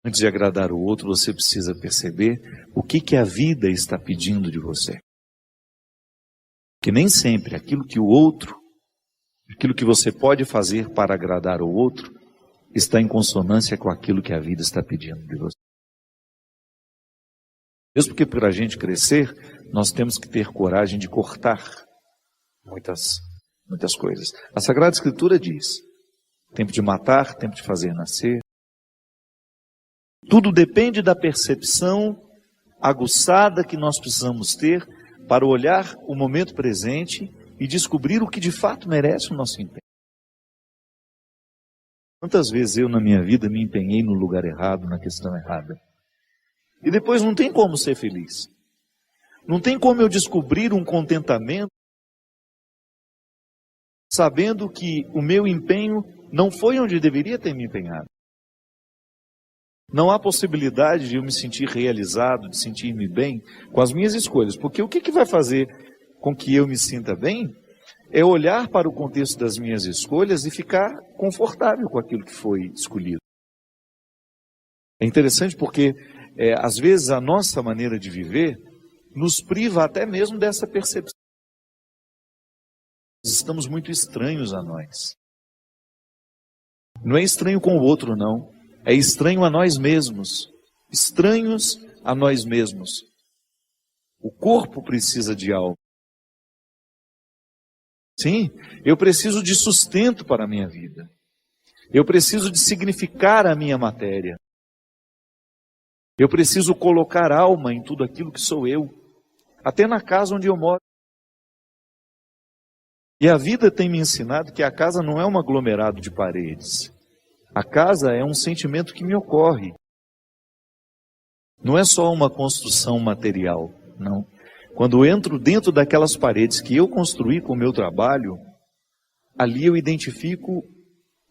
Antes de agradar o outro, você precisa perceber o que a vida está pedindo de você. Que nem sempre aquilo que você pode fazer para agradar o outro, está em consonância com aquilo que a vida está pedindo de você. Mesmo porque para a gente crescer, nós temos que ter coragem de cortar muitas coisas. A Sagrada Escritura diz, tempo de matar, tempo de fazer nascer. Tudo depende da percepção aguçada que nós precisamos ter para olhar o momento presente e descobrir o que de fato merece o nosso empenho. Quantas vezes eu na minha vida me empenhei no lugar errado, na questão errada. E depois não tem como ser feliz. Não tem como eu descobrir um contentamento sabendo que o meu empenho não foi onde deveria ter me empenhado. Não há possibilidade de eu me sentir realizado, de sentir-me bem com as minhas escolhas. Porque o que vai fazer com que eu me sinta bem é olhar para o contexto das minhas escolhas e ficar confortável com aquilo que foi escolhido. É interessante porque, às vezes, a nossa maneira de viver nos priva até mesmo dessa percepção. Estamos muito estranhos a nós. Não é estranho com o outro, não. É estranho a nós mesmos. Estranhos a nós mesmos. O corpo precisa de algo. Sim, eu preciso de sustento para a minha vida. Eu preciso de significar a minha matéria. Eu preciso colocar alma em tudo aquilo que sou eu. Até na casa onde eu moro. E a vida tem me ensinado que a casa não é um aglomerado de paredes. A casa é um sentimento que me ocorre. Não é só uma construção material, não. Quando eu entro dentro daquelas paredes que eu construí com o meu trabalho, ali eu identifico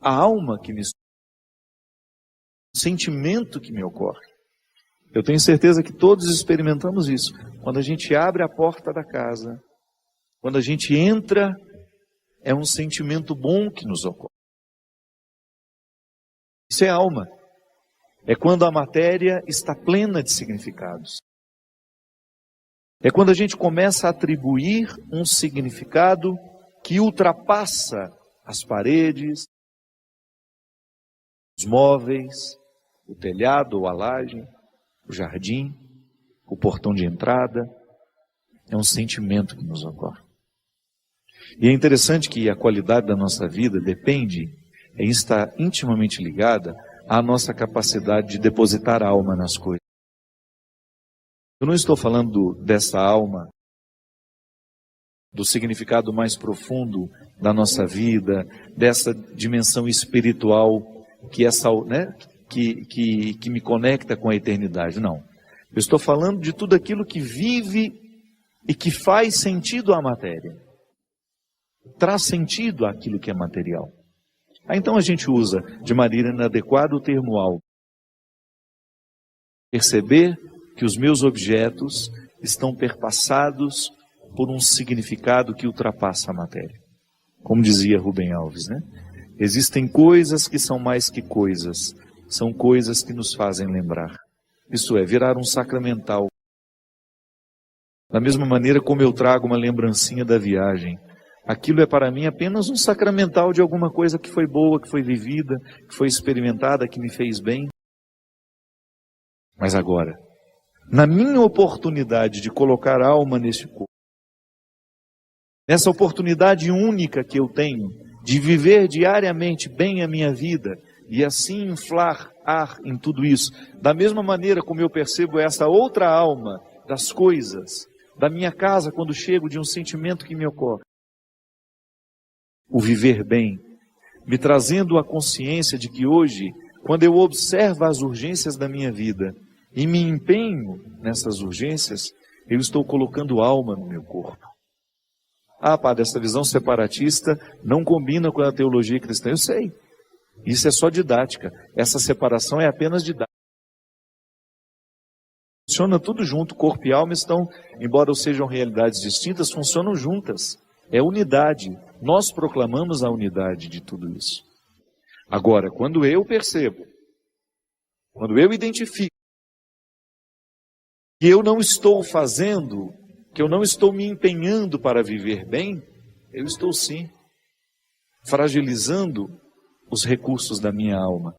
a alma que me... o sentimento que me ocorre. Eu tenho certeza que todos experimentamos isso. Quando a gente abre a porta da casa, quando a gente entra, é um sentimento bom que nos ocorre. Isso é alma. É quando a matéria está plena de significados. É quando a gente começa a atribuir um significado que ultrapassa as paredes, os móveis, o telhado ou a laje, o jardim, o portão de entrada. É um sentimento que nos ocorre. E é interessante que a qualidade da nossa vida depende, está intimamente ligada à nossa capacidade de depositar a alma nas coisas. Eu não estou falando dessa alma, do significado mais profundo da nossa vida, dessa dimensão espiritual que, que me conecta com a eternidade. Não. Eu estou falando de tudo aquilo que vive e que faz sentido à matéria. Traz sentido àquilo que é material. Então a gente usa de maneira inadequada o termo alma. Perceber que os meus objetos estão perpassados por um significado que ultrapassa a matéria. Como dizia Rubem Alves, né? Existem coisas que são mais que coisas, são coisas que nos fazem lembrar. Isso é, virar um sacramental. Da mesma maneira como eu trago uma lembrancinha da viagem, aquilo é para mim apenas um sacramental de alguma coisa que foi boa, que foi vivida, que foi experimentada, que me fez bem. Mas agora, na minha oportunidade de colocar alma neste corpo, nessa oportunidade única que eu tenho de viver diariamente bem a minha vida e assim inflar ar em tudo isso, da mesma maneira como eu percebo essa outra alma das coisas, da minha casa quando chego, de um sentimento que me ocorre, o viver bem, me trazendo a consciência de que hoje, quando eu observo as urgências da minha vida e me empenho nessas urgências, eu estou colocando alma no meu corpo. Ah, padre, essa visão separatista não combina com a teologia cristã. Eu sei. Isso é só didática. Essa separação é apenas didática. Funciona tudo junto. Corpo e alma estão, embora sejam realidades distintas, funcionam juntas. É unidade. Nós proclamamos a unidade de tudo isso. Agora, quando eu percebo, quando eu identifico que eu não estou fazendo, que eu não estou me empenhando para viver bem, eu estou sim fragilizando os recursos da minha alma,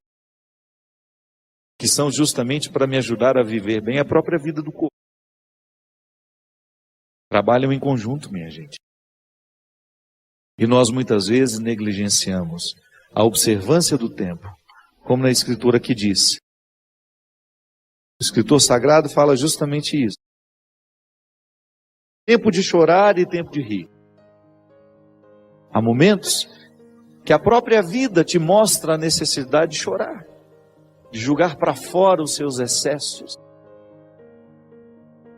que são justamente para me ajudar a viver bem a própria vida do corpo. Trabalham em conjunto, minha gente. E nós muitas vezes negligenciamos a observância do tempo, como na Escritura que diz. O escritor sagrado fala justamente isso. Tempo de chorar e tempo de rir. Há momentos que a própria vida te mostra a necessidade de chorar, de jogar para fora os seus excessos,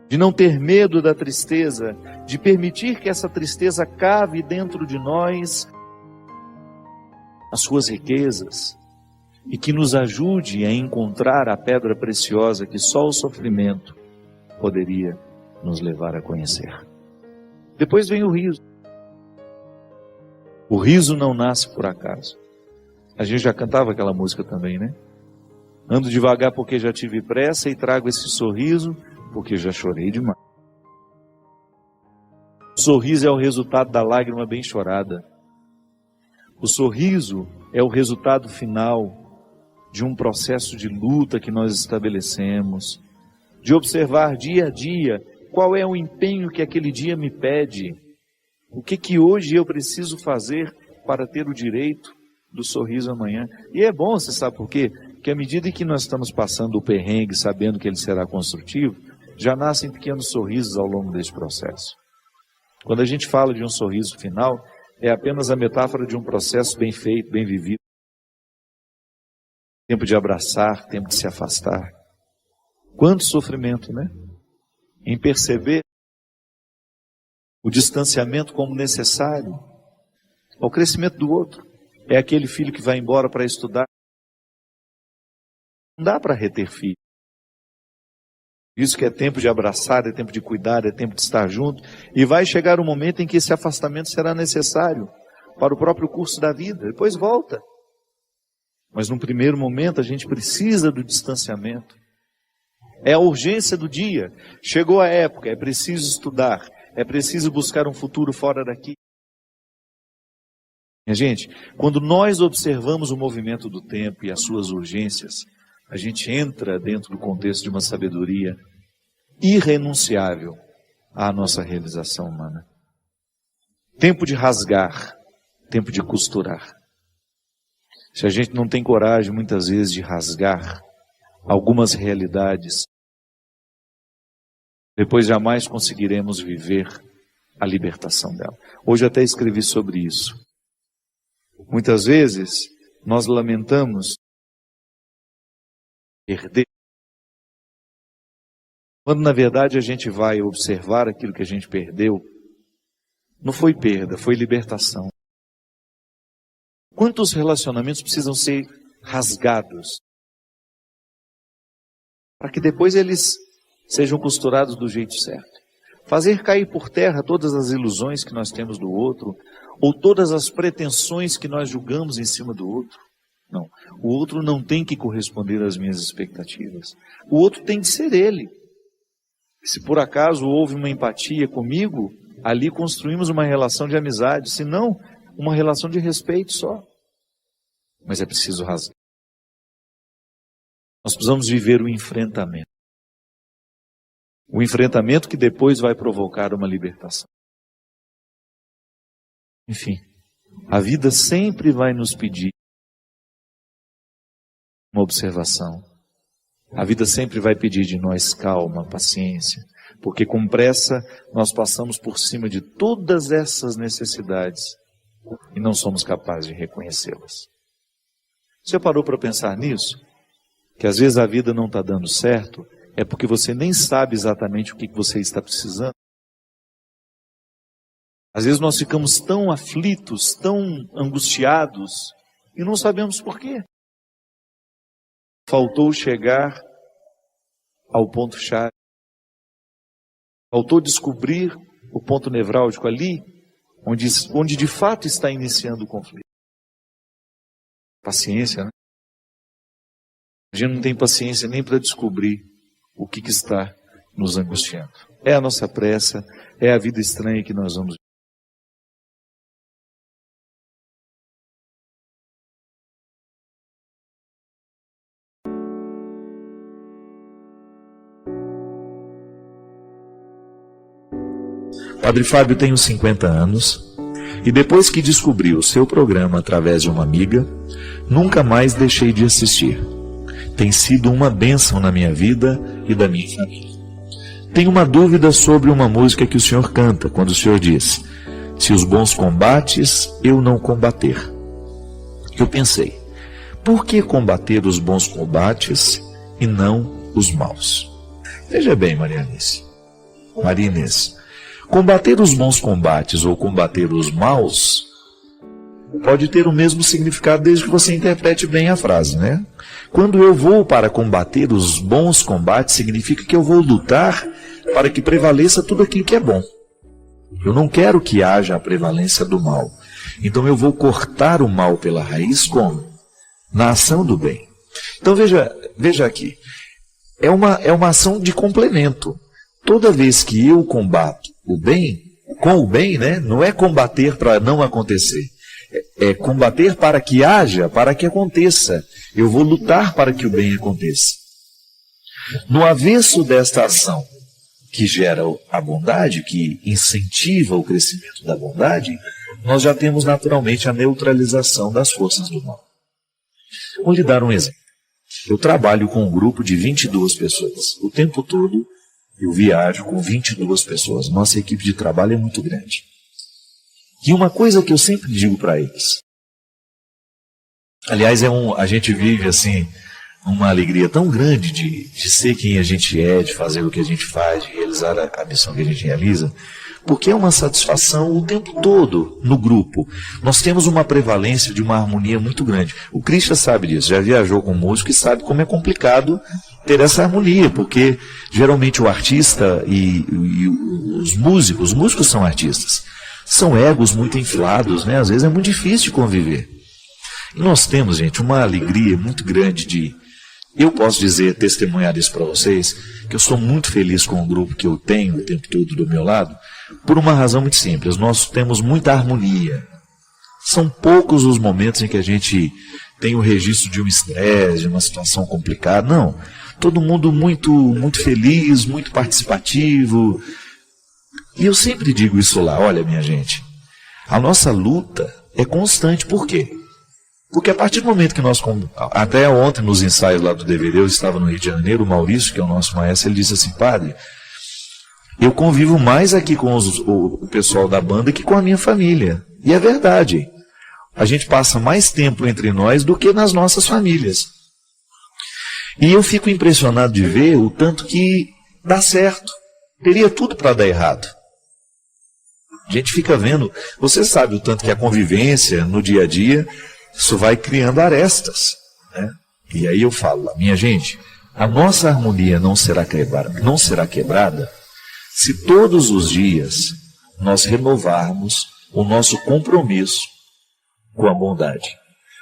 de não ter medo da tristeza, de permitir que essa tristeza cave dentro de nós as suas riquezas e que nos ajude a encontrar a pedra preciosa que só o sofrimento poderia nos levar a conhecer. Depois vem o riso. O riso não nasce por acaso. A gente já cantava aquela música também, né? Ando devagar porque já tive pressa e trago esse sorriso porque já chorei demais. O sorriso é o resultado da lágrima bem chorada. O sorriso é o resultado final de um processo de luta que nós estabelecemos, de observar dia a dia qual é o empenho que aquele dia me pede, o que hoje eu preciso fazer para ter o direito do sorriso amanhã. E é bom, você sabe por quê? Porque à medida que nós estamos passando o perrengue, sabendo que ele será construtivo, já nascem pequenos sorrisos ao longo desse processo. Quando a gente fala de um sorriso final, é apenas a metáfora de um processo bem feito, bem vivido. Tempo de abraçar, tempo de se afastar. Quanto sofrimento, né? Em perceber o distanciamento como necessário ao crescimento do outro. É aquele filho que vai embora para estudar. Não dá para reter filho. Isso que é tempo de abraçar, é tempo de cuidar, é tempo de estar junto. E vai chegar um momento em que esse afastamento será necessário para o próprio curso da vida. Depois volta. Mas num primeiro momento a gente precisa do distanciamento. É a urgência do dia. Chegou a época, é preciso estudar. É preciso buscar um futuro fora daqui. Minha gente, quando nós observamos o movimento do tempo e as suas urgências, a gente entra dentro do contexto de uma sabedoria irrenunciável à nossa realização humana. Tempo de rasgar, tempo de costurar. Se a gente não tem coragem, muitas vezes, de rasgar algumas realidades, depois jamais conseguiremos viver a libertação dela. Hoje até escrevi sobre isso. Muitas vezes, nós lamentamos perder, quando na verdade a gente vai observar aquilo que a gente perdeu, não foi perda, foi libertação. Quantos relacionamentos precisam ser rasgados para que depois eles sejam costurados do jeito certo? Fazer cair por terra todas as ilusões que nós temos do outro, ou todas as pretensões que nós julgamos em cima do outro. Não, o outro não tem que corresponder às minhas expectativas. O outro tem que ser ele. Se por acaso houve uma empatia comigo, ali construímos uma relação de amizade, se não, uma relação de respeito só. Mas é preciso rasgar. Nós precisamos viver o enfrentamento. O enfrentamento que depois vai provocar uma libertação. Enfim, a vida sempre vai nos pedir uma observação. A vida sempre vai pedir de nós calma, paciência, porque com pressa nós passamos por cima de todas essas necessidades e não somos capazes de reconhecê-las. Você parou para pensar nisso? Que às vezes a vida não está dando certo, é porque você nem sabe exatamente o que você está precisando. Às vezes nós ficamos tão aflitos, tão angustiados e não sabemos por quê. Faltou chegar ao ponto-chave. Faltou descobrir o ponto nevrálgico ali, onde de fato está iniciando o conflito. Paciência, né? A gente não tem paciência nem para descobrir o que está nos angustiando. É a nossa pressa, é a vida estranha que nós vamos viver. Padre Fábio, tenho 50 anos e depois que descobri o seu programa através de uma amiga, nunca mais deixei de assistir. Tem sido uma bênção na minha vida e da minha família. Tenho uma dúvida sobre uma música que o senhor canta, quando o senhor diz: se os bons combates, eu não combater. Eu pensei, por que combater os bons combates e não os maus? Veja bem, Maria Inês, combater os bons combates ou combater os maus pode ter o mesmo significado desde que você interprete bem a frase, né? Quando eu vou para combater os bons combates, significa que eu vou lutar para que prevaleça tudo aquilo que é bom. Eu não quero que haja a prevalência do mal. Então eu vou cortar o mal pela raiz como? Na ação do bem. Então veja aqui. É uma ação de complemento. Toda vez que eu combato o bem, com o bem, né? Não é combater para não acontecer. É combater para que haja, para que aconteça. Eu vou lutar para que o bem aconteça. No avesso desta ação, que gera a bondade, que incentiva o crescimento da bondade, nós já temos naturalmente a neutralização das forças do mal. Vou lhe dar um exemplo. Eu trabalho com um grupo de 22 pessoas. O tempo todo eu viajo com 22 pessoas. Nossa equipe de trabalho é muito grande. E uma coisa que eu sempre digo para eles, aliás, a gente vive assim uma alegria tão grande de ser quem a gente é, de fazer o que a gente faz, de realizar a missão que a gente realiza, porque é uma satisfação o tempo todo no grupo. Nós temos uma prevalência de uma harmonia muito grande. O Christian sabe disso, já viajou com músico e sabe como é complicado ter essa harmonia, porque geralmente o artista e os músicos são artistas, são egos muito inflados, né? Às vezes é muito difícil de conviver. E nós temos, gente, uma alegria muito grande de... Eu posso dizer, testemunhar isso para vocês, que eu sou muito feliz com o grupo que eu tenho o tempo todo do meu lado, por uma razão muito simples. Nós temos muita harmonia. São poucos os momentos em que a gente tem o registro de um estresse, de uma situação complicada. Não. Todo mundo muito feliz, muito participativo. E eu sempre digo isso lá, olha, minha gente, a nossa luta é constante. Por quê? Porque a partir do momento que nós, até ontem nos ensaios lá do DVD, eu estava no Rio de Janeiro, o Maurício, que é o nosso maestro, ele disse assim, padre, eu convivo mais aqui com o pessoal da banda que com a minha família. E é verdade. A gente passa mais tempo entre nós do que nas nossas famílias. E eu fico impressionado de ver o tanto que dá certo. Teria tudo para dar errado. A gente fica vendo, você sabe o tanto que a convivência no dia a dia, isso vai criando arestas, né? E aí eu falo, minha gente, a nossa harmonia não será quebrada se todos os dias nós renovarmos o nosso compromisso com a bondade.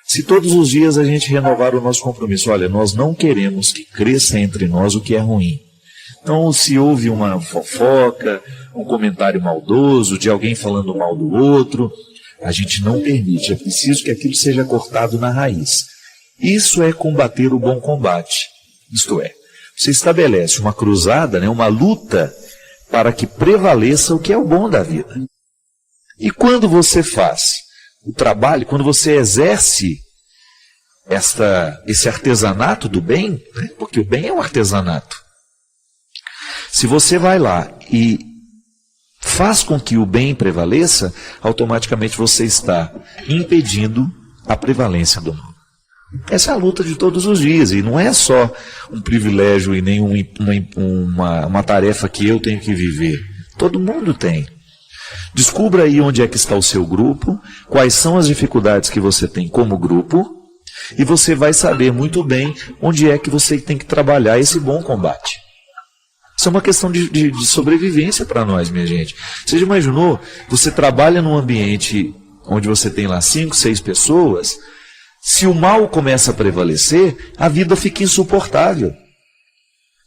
Se todos os dias a gente renovar o nosso compromisso, olha, nós não queremos que cresça entre nós o que é ruim. Então, se houve uma fofoca, um comentário maldoso, de alguém falando mal do outro, a gente não permite, é preciso que aquilo seja cortado na raiz. Isso é combater o bom combate. Isto é, você estabelece uma cruzada, né, uma luta para que prevaleça o que é o bom da vida. E quando você faz o trabalho, quando você exerce esse artesanato do bem, né, porque o bem é um artesanato, se você vai lá e faz com que o bem prevaleça, automaticamente você está impedindo a prevalência do mal. Essa é a luta de todos os dias, e não é só um privilégio e nem uma tarefa que eu tenho que viver. Todo mundo tem. Descubra aí onde é que está o seu grupo, quais são as dificuldades que você tem como grupo, e você vai saber muito bem onde é que você tem que trabalhar esse bom combate. Isso é uma questão de sobrevivência para nós, minha gente. Você já imaginou? Você trabalha num ambiente onde você tem lá 5, 6 pessoas. Se o mal começa a prevalecer, a vida fica insuportável.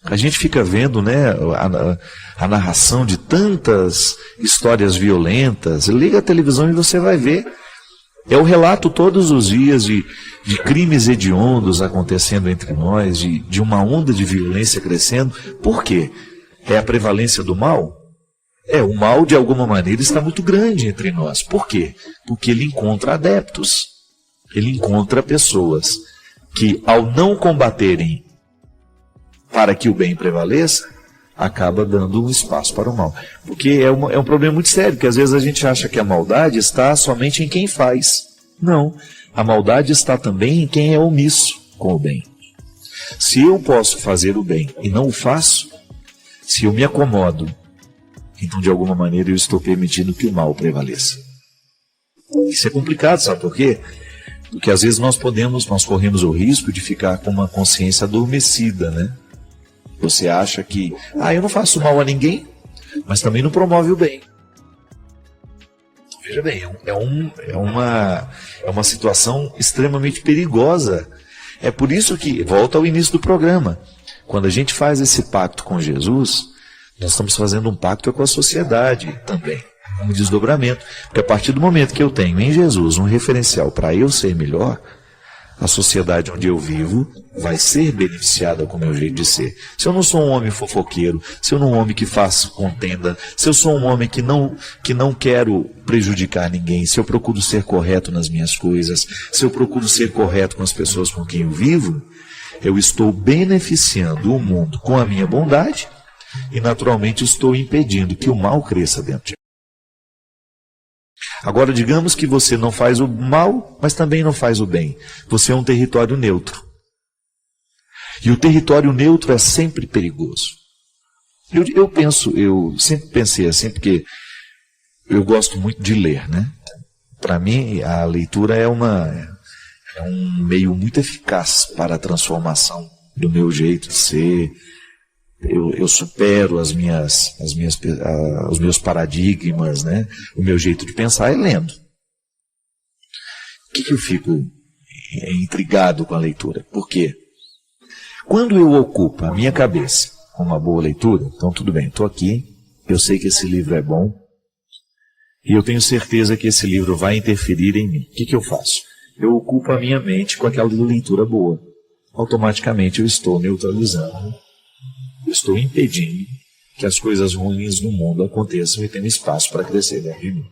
A gente fica vendo, né, a narração de tantas histórias violentas. Liga a televisão e você vai ver. É o relato todos os dias de crimes hediondos acontecendo entre nós, de uma onda de violência crescendo. Por quê? É a prevalência do mal? O mal de alguma maneira está muito grande entre nós. Por quê? Porque ele encontra adeptos. Ele encontra pessoas que, ao não combaterem para que o bem prevaleça, acaba dando um espaço para o mal. Porque é um problema muito sério, porque às vezes a gente acha que a maldade está somente em quem faz. Não, a maldade está também em quem é omisso com o bem. Se eu posso fazer o bem e não o faço, se eu me acomodo, então de alguma maneira eu estou permitindo que o mal prevaleça. Isso é complicado, sabe por quê? Porque às vezes nós corremos o risco de ficar com uma consciência adormecida, né? Você acha que, eu não faço mal a ninguém, mas também não promove o bem. Veja bem, é uma situação extremamente perigosa. É por isso que, volta ao início do programa, quando a gente faz esse pacto com Jesus, nós estamos fazendo um pacto com a sociedade também, um desdobramento. Porque a partir do momento que eu tenho em Jesus um referencial para eu ser melhor, a sociedade onde eu vivo vai ser beneficiada com o meu jeito de ser. Se eu não sou um homem fofoqueiro, se eu não sou um homem que faz contenda, se eu sou um homem que não quero prejudicar ninguém, se eu procuro ser correto nas minhas coisas, se eu procuro ser correto com as pessoas com quem eu vivo, eu estou beneficiando o mundo com a minha bondade e naturalmente estou impedindo que o mal cresça dentro de mim. Agora, digamos que você não faz o mal, mas também não faz o bem. Você é um território neutro. E o território neutro é sempre perigoso. Eu sempre pensei assim, porque eu gosto muito de ler, né? Para mim, a leitura é um meio muito eficaz para a transformação do meu jeito de ser. Eu supero os meus paradigmas, né? O meu jeito de pensar é lendo. Por que eu fico intrigado com a leitura? Por quê? Quando eu ocupo a minha cabeça com uma boa leitura, então tudo bem, estou aqui, eu sei que esse livro é bom, e eu tenho certeza que esse livro vai interferir em mim. O que eu faço? Eu ocupo a minha mente com aquela leitura boa. Automaticamente eu estou neutralizando, eu estou impedindo que as coisas ruins no mundo aconteçam e tenham espaço para crescer dentro de mim.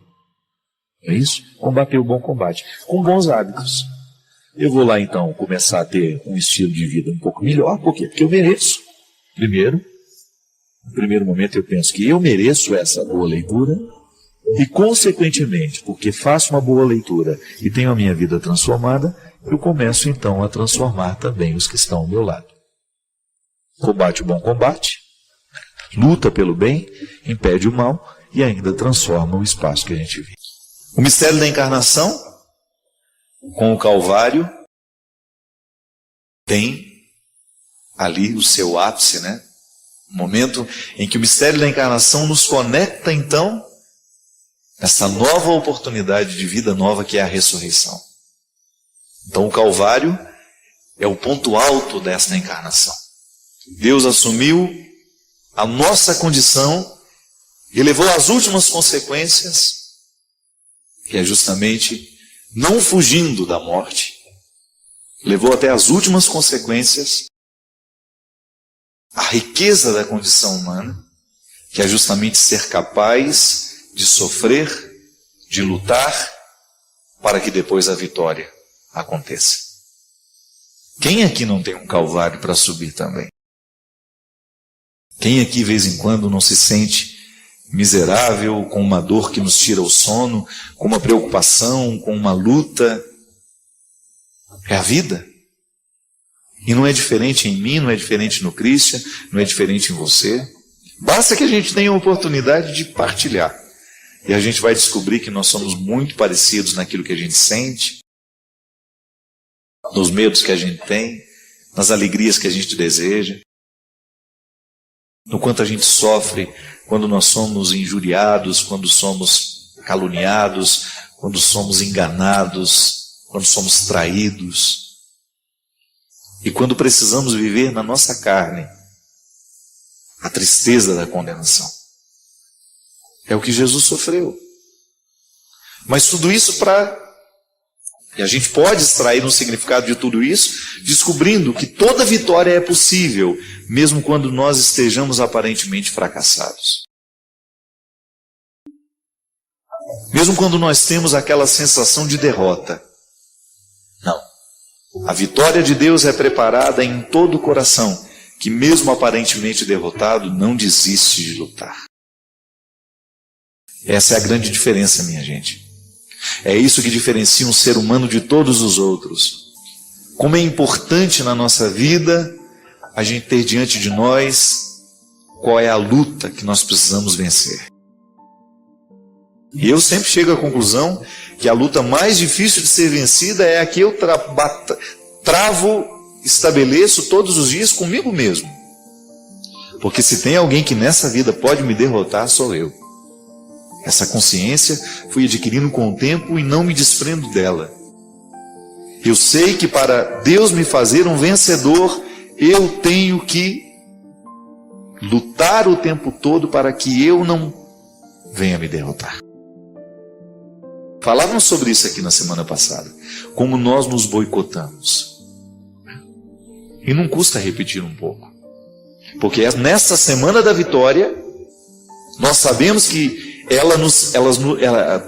É isso? Combater o bom combate. Com bons hábitos. Eu vou lá então começar a ter um estilo de vida um pouco melhor. Por quê? Porque eu mereço. Primeiro, no primeiro momento eu penso que eu mereço essa boa leitura. E consequentemente, porque faço uma boa leitura e tenho a minha vida transformada, eu começo então a transformar também os que estão ao meu lado. Combate o bom combate, luta pelo bem, impede o mal e ainda transforma o espaço que a gente vive. O mistério da encarnação, com o Calvário, tem ali o seu ápice, né? O momento em que o mistério da encarnação nos conecta, então, essa nova oportunidade de vida nova que é a ressurreição. Então o Calvário é o ponto alto desta encarnação. Deus assumiu a nossa condição e levou às últimas consequências, que é justamente não fugindo da morte, levou até as últimas consequências a riqueza da condição humana, que é justamente ser capaz de sofrer, de lutar, para que depois a vitória aconteça. Quem aqui não tem um Calvário para subir também? Quem aqui, de vez em quando, não se sente miserável, com uma dor que nos tira o sono, com uma preocupação, com uma luta? É a vida. E não é diferente em mim, não é diferente no Christian, não é diferente em você. Basta que a gente tenha a oportunidade de partilhar. E a gente vai descobrir que nós somos muito parecidos naquilo que a gente sente, nos medos que a gente tem, nas alegrias que a gente deseja, no quanto a gente sofre quando nós somos injuriados, quando somos caluniados, quando somos enganados, quando somos traídos. E quando precisamos viver na nossa carne a tristeza da condenação. É o que Jesus sofreu. Mas tudo isso e a gente pode extrair um significado de tudo isso, descobrindo que toda vitória é possível, mesmo quando nós estejamos aparentemente fracassados. Mesmo quando nós temos aquela sensação de derrota. Não. A vitória de Deus é preparada em todo o coração, que mesmo aparentemente derrotado, não desiste de lutar. Essa é a grande diferença, minha gente. É isso que diferencia um ser humano de todos os outros. Como é importante na nossa vida a gente ter diante de nós qual é a luta que nós precisamos vencer. E eu sempre chego à conclusão que a luta mais difícil de ser vencida é a que eu estabeleço todos os dias comigo mesmo. Porque se tem alguém que nessa vida pode me derrotar, sou eu. Essa consciência fui adquirindo com o tempo e não me desprendo dela. Eu sei que para Deus me fazer um vencedor, eu tenho que lutar o tempo todo para que eu não venha me derrotar. Falávamos sobre isso aqui na semana passada, como nós nos boicotamos. E não custa repetir um pouco. Porque nessa semana da vitória, nós sabemos que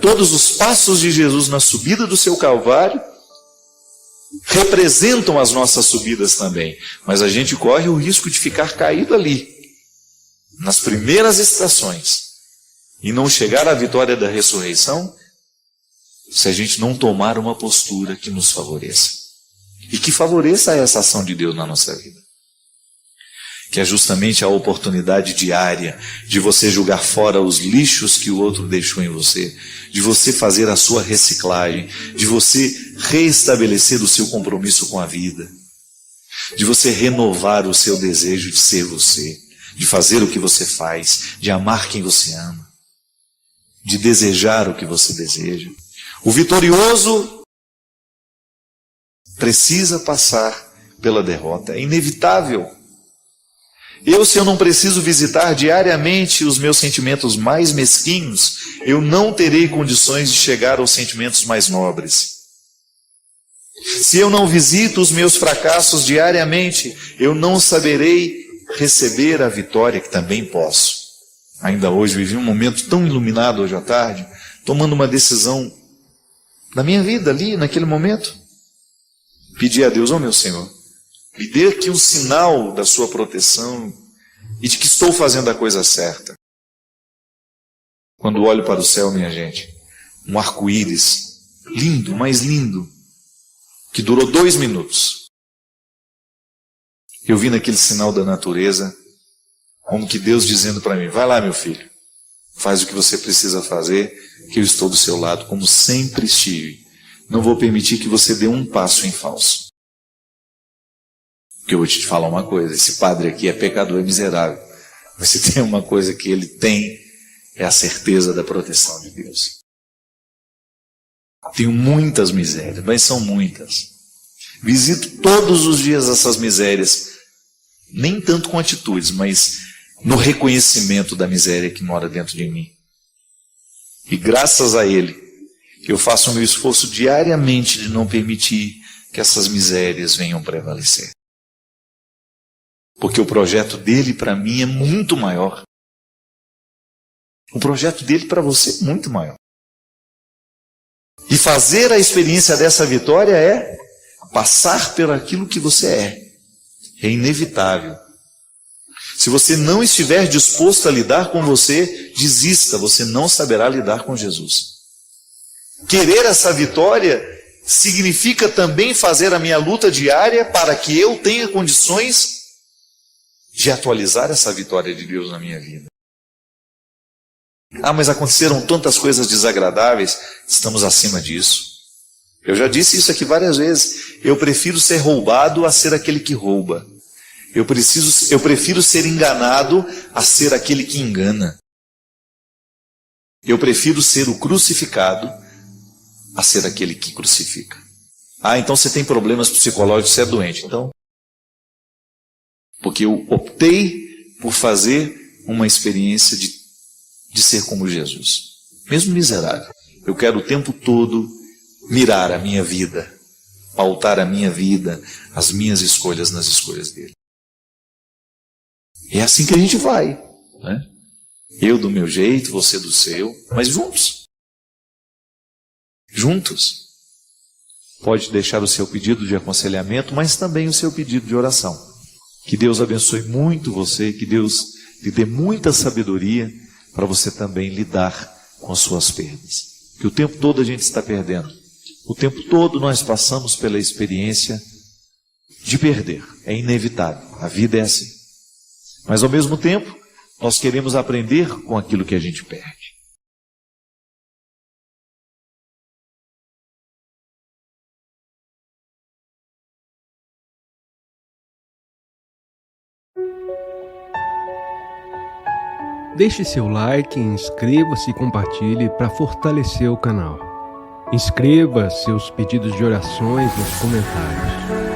todos os passos de Jesus na subida do seu Calvário representam as nossas subidas também. Mas a gente corre o risco de ficar caído ali, nas primeiras estações, e não chegar à vitória da ressurreição se a gente não tomar uma postura que nos favoreça. E que favoreça essa ação de Deus na nossa vida. Que é justamente a oportunidade diária de você jogar fora os lixos que o outro deixou em você, de você fazer a sua reciclagem, de você reestabelecer o seu compromisso com a vida, de você renovar o seu desejo de ser você, de fazer o que você faz, de amar quem você ama, de desejar o que você deseja. O vitorioso precisa passar pela derrota, é inevitável. Se eu não preciso visitar diariamente os meus sentimentos mais mesquinhos, eu não terei condições de chegar aos sentimentos mais nobres. Se eu não visito os meus fracassos diariamente, eu não saberei receber a vitória que também posso. Ainda hoje vivi um momento tão iluminado hoje à tarde, tomando uma decisão da minha vida ali, naquele momento. Pedi a Deus, meu Senhor, me dê aqui um sinal da sua proteção e de que estou fazendo a coisa certa. Quando olho para o céu, minha gente, um arco-íris, lindo, mais lindo, que durou 2 minutos. Eu vi naquele sinal da natureza, como que Deus dizendo para mim, vai lá, meu filho, faz o que você precisa fazer, que eu estou do seu lado, como sempre estive. Não vou permitir que você dê um passo em falso. Porque eu vou te falar uma coisa, esse padre aqui é pecador, é miserável. Mas se tem uma coisa que ele tem, é a certeza da proteção de Deus. Tenho muitas misérias, mas são muitas. Visito todos os dias essas misérias, nem tanto com atitudes, mas no reconhecimento da miséria que mora dentro de mim. E graças a Ele, eu faço o meu esforço diariamente de não permitir que essas misérias venham prevalecer. Porque o projeto dele para mim é muito maior. O projeto dele para você é muito maior. E fazer a experiência dessa vitória é passar por aquilo que você é. É inevitável. Se você não estiver disposto a lidar com você, desista, você não saberá lidar com Jesus. Querer essa vitória significa também fazer a minha luta diária para que eu tenha condições de atualizar essa vitória de Deus na minha vida. Mas aconteceram tantas coisas desagradáveis, estamos acima disso. Eu já disse isso aqui várias vezes. Eu prefiro ser roubado a ser aquele que rouba. Eu prefiro ser enganado a ser aquele que engana. Eu prefiro ser o crucificado a ser aquele que crucifica. Então você tem problemas psicológicos, você é doente. Então, porque eu optei por fazer uma experiência de ser como Jesus. Mesmo miserável. Eu quero o tempo todo mirar a minha vida, pautar a minha vida, as minhas escolhas nas escolhas dele. É assim que a gente vai, né? Eu do meu jeito, você do seu, mas juntos. Juntos. Pode deixar o seu pedido de aconselhamento, mas também o seu pedido de oração. Que Deus abençoe muito você, que Deus lhe dê muita sabedoria para você também lidar com as suas perdas. Que o tempo todo a gente está perdendo. O tempo todo nós passamos pela experiência de perder. É inevitável. A vida é assim. Mas ao mesmo tempo, nós queremos aprender com aquilo que a gente perde. Deixe seu like, inscreva-se e compartilhe para fortalecer o canal. Inscreva seus pedidos de orações nos comentários.